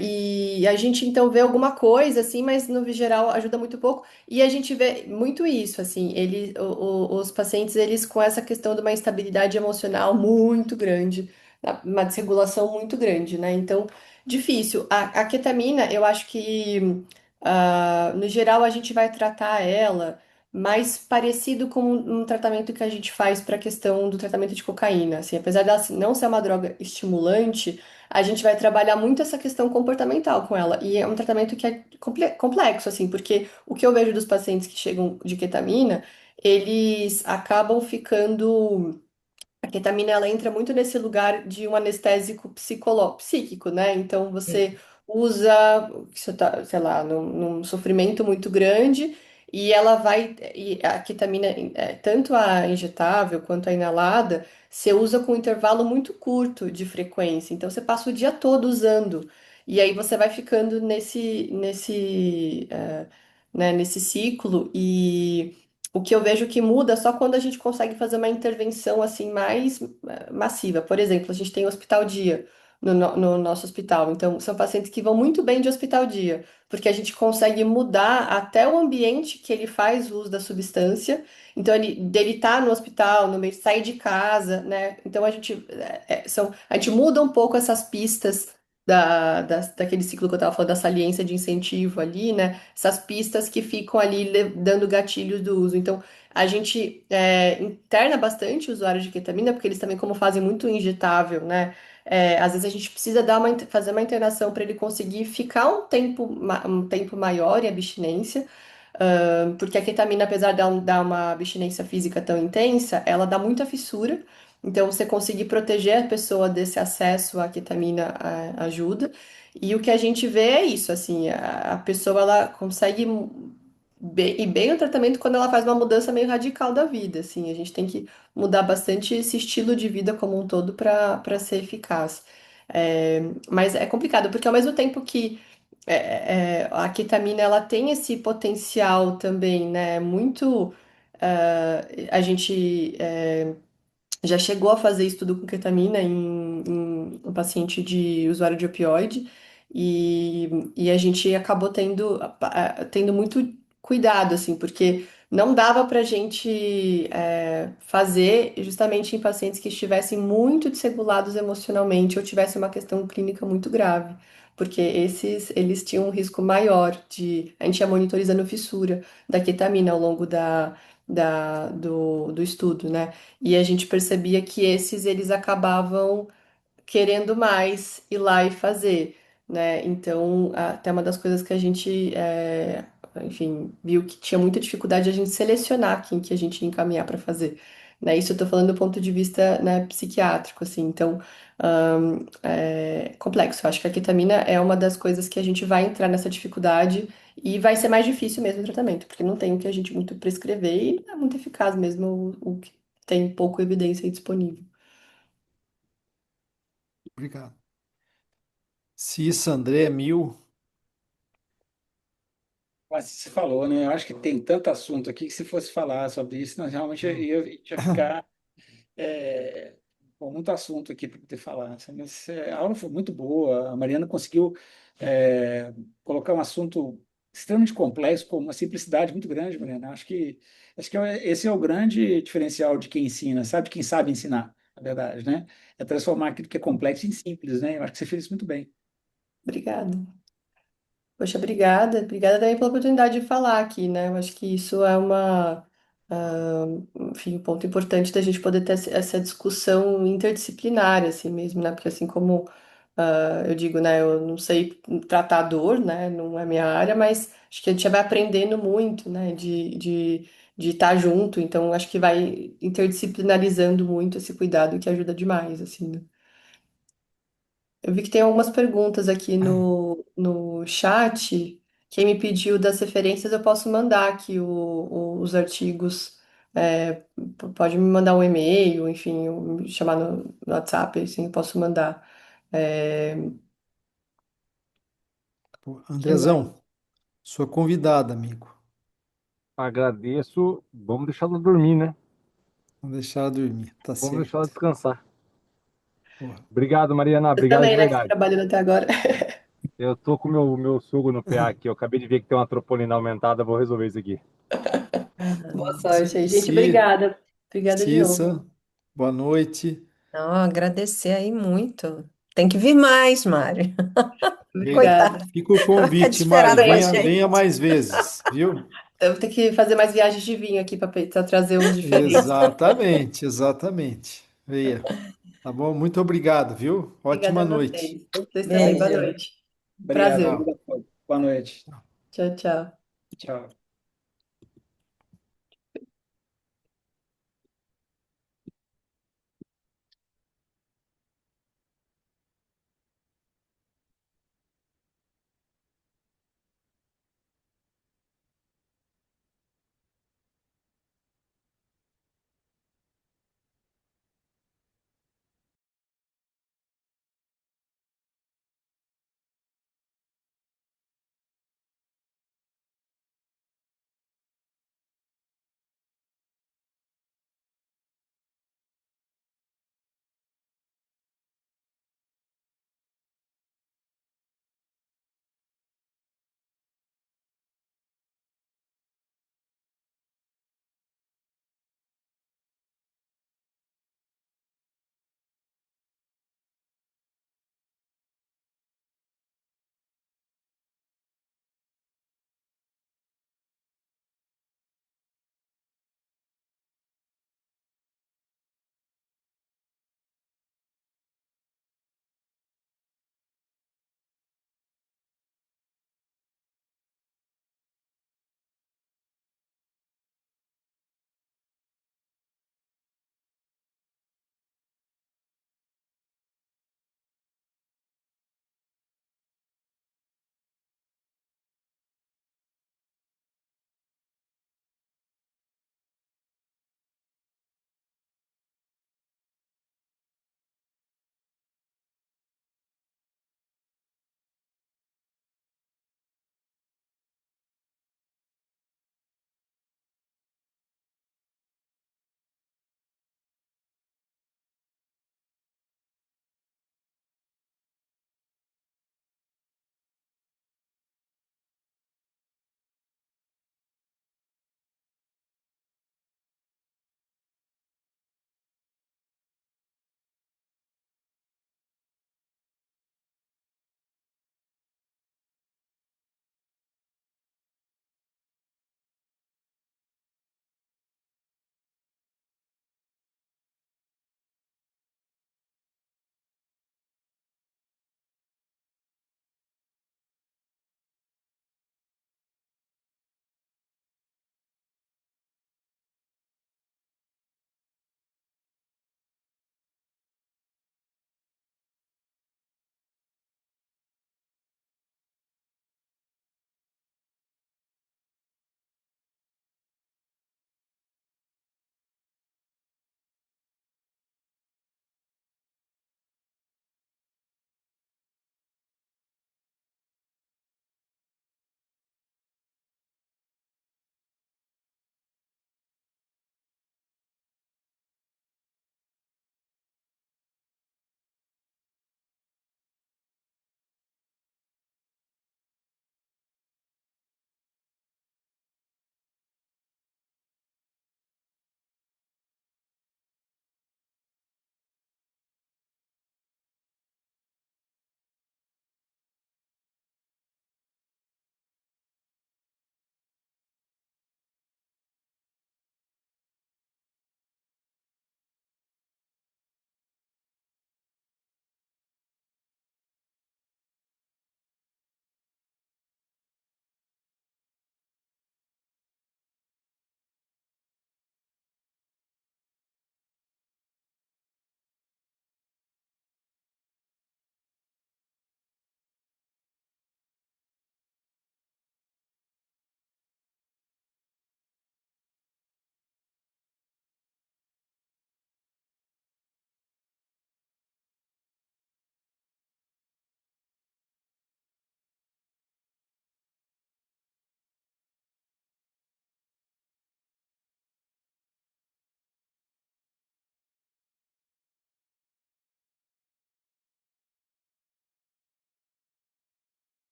e a gente então vê alguma coisa assim, mas no geral ajuda muito pouco. E a gente vê muito isso, assim, os pacientes eles com essa questão de uma instabilidade emocional muito grande, uma desregulação muito grande, né? Então, difícil. A ketamina, eu acho que no geral a gente vai tratar ela mais parecido com um tratamento que a gente faz para a questão do tratamento de cocaína. Assim, apesar dela não ser uma droga estimulante, a gente vai trabalhar muito essa questão comportamental com ela. E é um tratamento que é complexo, assim, porque o que eu vejo dos pacientes que chegam de ketamina, eles acabam ficando. A ketamina ela entra muito nesse lugar de um anestésico psíquico, né? Então você usa, você tá, sei lá, num sofrimento muito grande e ela vai, e a ketamina, tanto a injetável quanto a inalada, você usa com um intervalo muito curto de frequência. Então você passa o dia todo usando. E aí você vai ficando nesse ciclo e o que eu vejo que muda é só quando a gente consegue fazer uma intervenção assim mais massiva. Por exemplo, a gente tem o hospital dia no nosso hospital. Então, são pacientes que vão muito bem de hospital dia, porque a gente consegue mudar até o ambiente que ele faz uso da substância. Então, ele dele tá no hospital, no meio, sair de casa, né? Então, a gente muda um pouco essas pistas. Daquele ciclo que eu estava falando, da saliência de incentivo ali, né? Essas pistas que ficam ali dando gatilhos do uso. Então, a gente interna bastante usuários de ketamina, porque eles também, como fazem muito injetável, né? Às vezes a gente precisa fazer uma internação para ele conseguir ficar um tempo maior em abstinência, porque a ketamina, apesar de ela dar uma abstinência física tão intensa, ela dá muita fissura. Então, você conseguir proteger a pessoa desse acesso à ketamina ajuda. E o que a gente vê é isso, assim, a pessoa ela consegue ir bem no tratamento quando ela faz uma mudança meio radical da vida, assim. A gente tem que mudar bastante esse estilo de vida como um todo para ser eficaz. Mas é complicado, porque ao mesmo tempo que a ketamina ela tem esse potencial também, né? Muito. A gente já chegou a fazer estudo com ketamina em um paciente de usuário de opioide e a gente acabou tendo muito cuidado, assim, porque não dava pra gente fazer justamente em pacientes que estivessem muito desregulados emocionalmente ou tivessem uma questão clínica muito grave. Porque eles tinham um risco maior a gente ia monitorizando fissura da ketamina ao longo do estudo, né? E a gente percebia que eles acabavam querendo mais ir lá e fazer, né? Então, até uma das coisas que a gente, enfim, viu que tinha muita dificuldade de a gente selecionar quem que a gente ia encaminhar para fazer, né? Isso eu tô falando do ponto de vista, né, psiquiátrico, assim. Então, é complexo. Eu acho que a ketamina é uma das coisas que a gente vai entrar nessa dificuldade e vai ser mais difícil mesmo o tratamento, porque não tem o que a gente muito prescrever e não é muito eficaz mesmo o que tem pouca evidência aí disponível. Obrigado. Cissa, André, mil. Mas você falou, né? Eu acho que tem tanto assunto aqui que se fosse falar sobre isso, nós realmente ia ficar é, com muito assunto aqui para poder falar. Assim, mas, a aula foi muito boa. A Mariana conseguiu é, colocar um assunto extremamente complexo com uma simplicidade muito grande, Mariana. Acho que esse é o grande diferencial de quem ensina, sabe? De quem sabe ensinar, na verdade, né? É transformar aquilo que é complexo em simples, né? Eu acho que você fez isso muito bem. Obrigada. Poxa, obrigada. Obrigada também pela oportunidade de falar aqui, né? Eu acho que isso é ah, enfim, um ponto importante da gente poder ter essa discussão interdisciplinar, assim mesmo, né? Porque assim como eu digo, né? Eu não sei tratar dor, né? Não é minha área, mas acho que a gente vai aprendendo muito, né? de estar junto, então acho que vai interdisciplinarizando muito esse cuidado que ajuda demais, assim, né? Eu vi que tem algumas perguntas aqui no chat. Quem me pediu das referências, eu posso mandar aqui os artigos. É, pode me mandar um e-mail, enfim, me chamar no WhatsApp, assim, eu posso mandar. É, Pô, que mais? Andrezão, sua convidada, amigo. Agradeço. Vamos deixar ela dormir, né? Vamos deixar ela dormir, tá Vamos deixar ela certo. descansar. Porra. Obrigado, Mariana. Você Obrigado de também, né, que tá verdade. trabalhando até agora. Eu tô com o meu sogro no PA aqui. Eu acabei de ver que tem uma troponina aumentada. Vou resolver isso aqui. Boa Se, sorte aí, gente. se, Obrigada. Obrigada de novo. Cissa, boa noite. Não, agradecer aí muito. Tem que vir mais, Mário. Venha. Coitado, Obrigada. Fica o fica convite, Mari. desesperada com a Venha, Venha, venha. venha gente. mais vezes, viu? Eu vou ter que fazer mais viagens de vinho aqui para trazer uns diferentes. Exatamente, exatamente. Venha. Tá bom? Muito obrigado, viu? Obrigada Ótima a noite. vocês. Vocês também. Boa Beijo. Valeu. noite. Obrigado. Prazer. Tchau. Boa noite. Tchau, tchau. Tchau.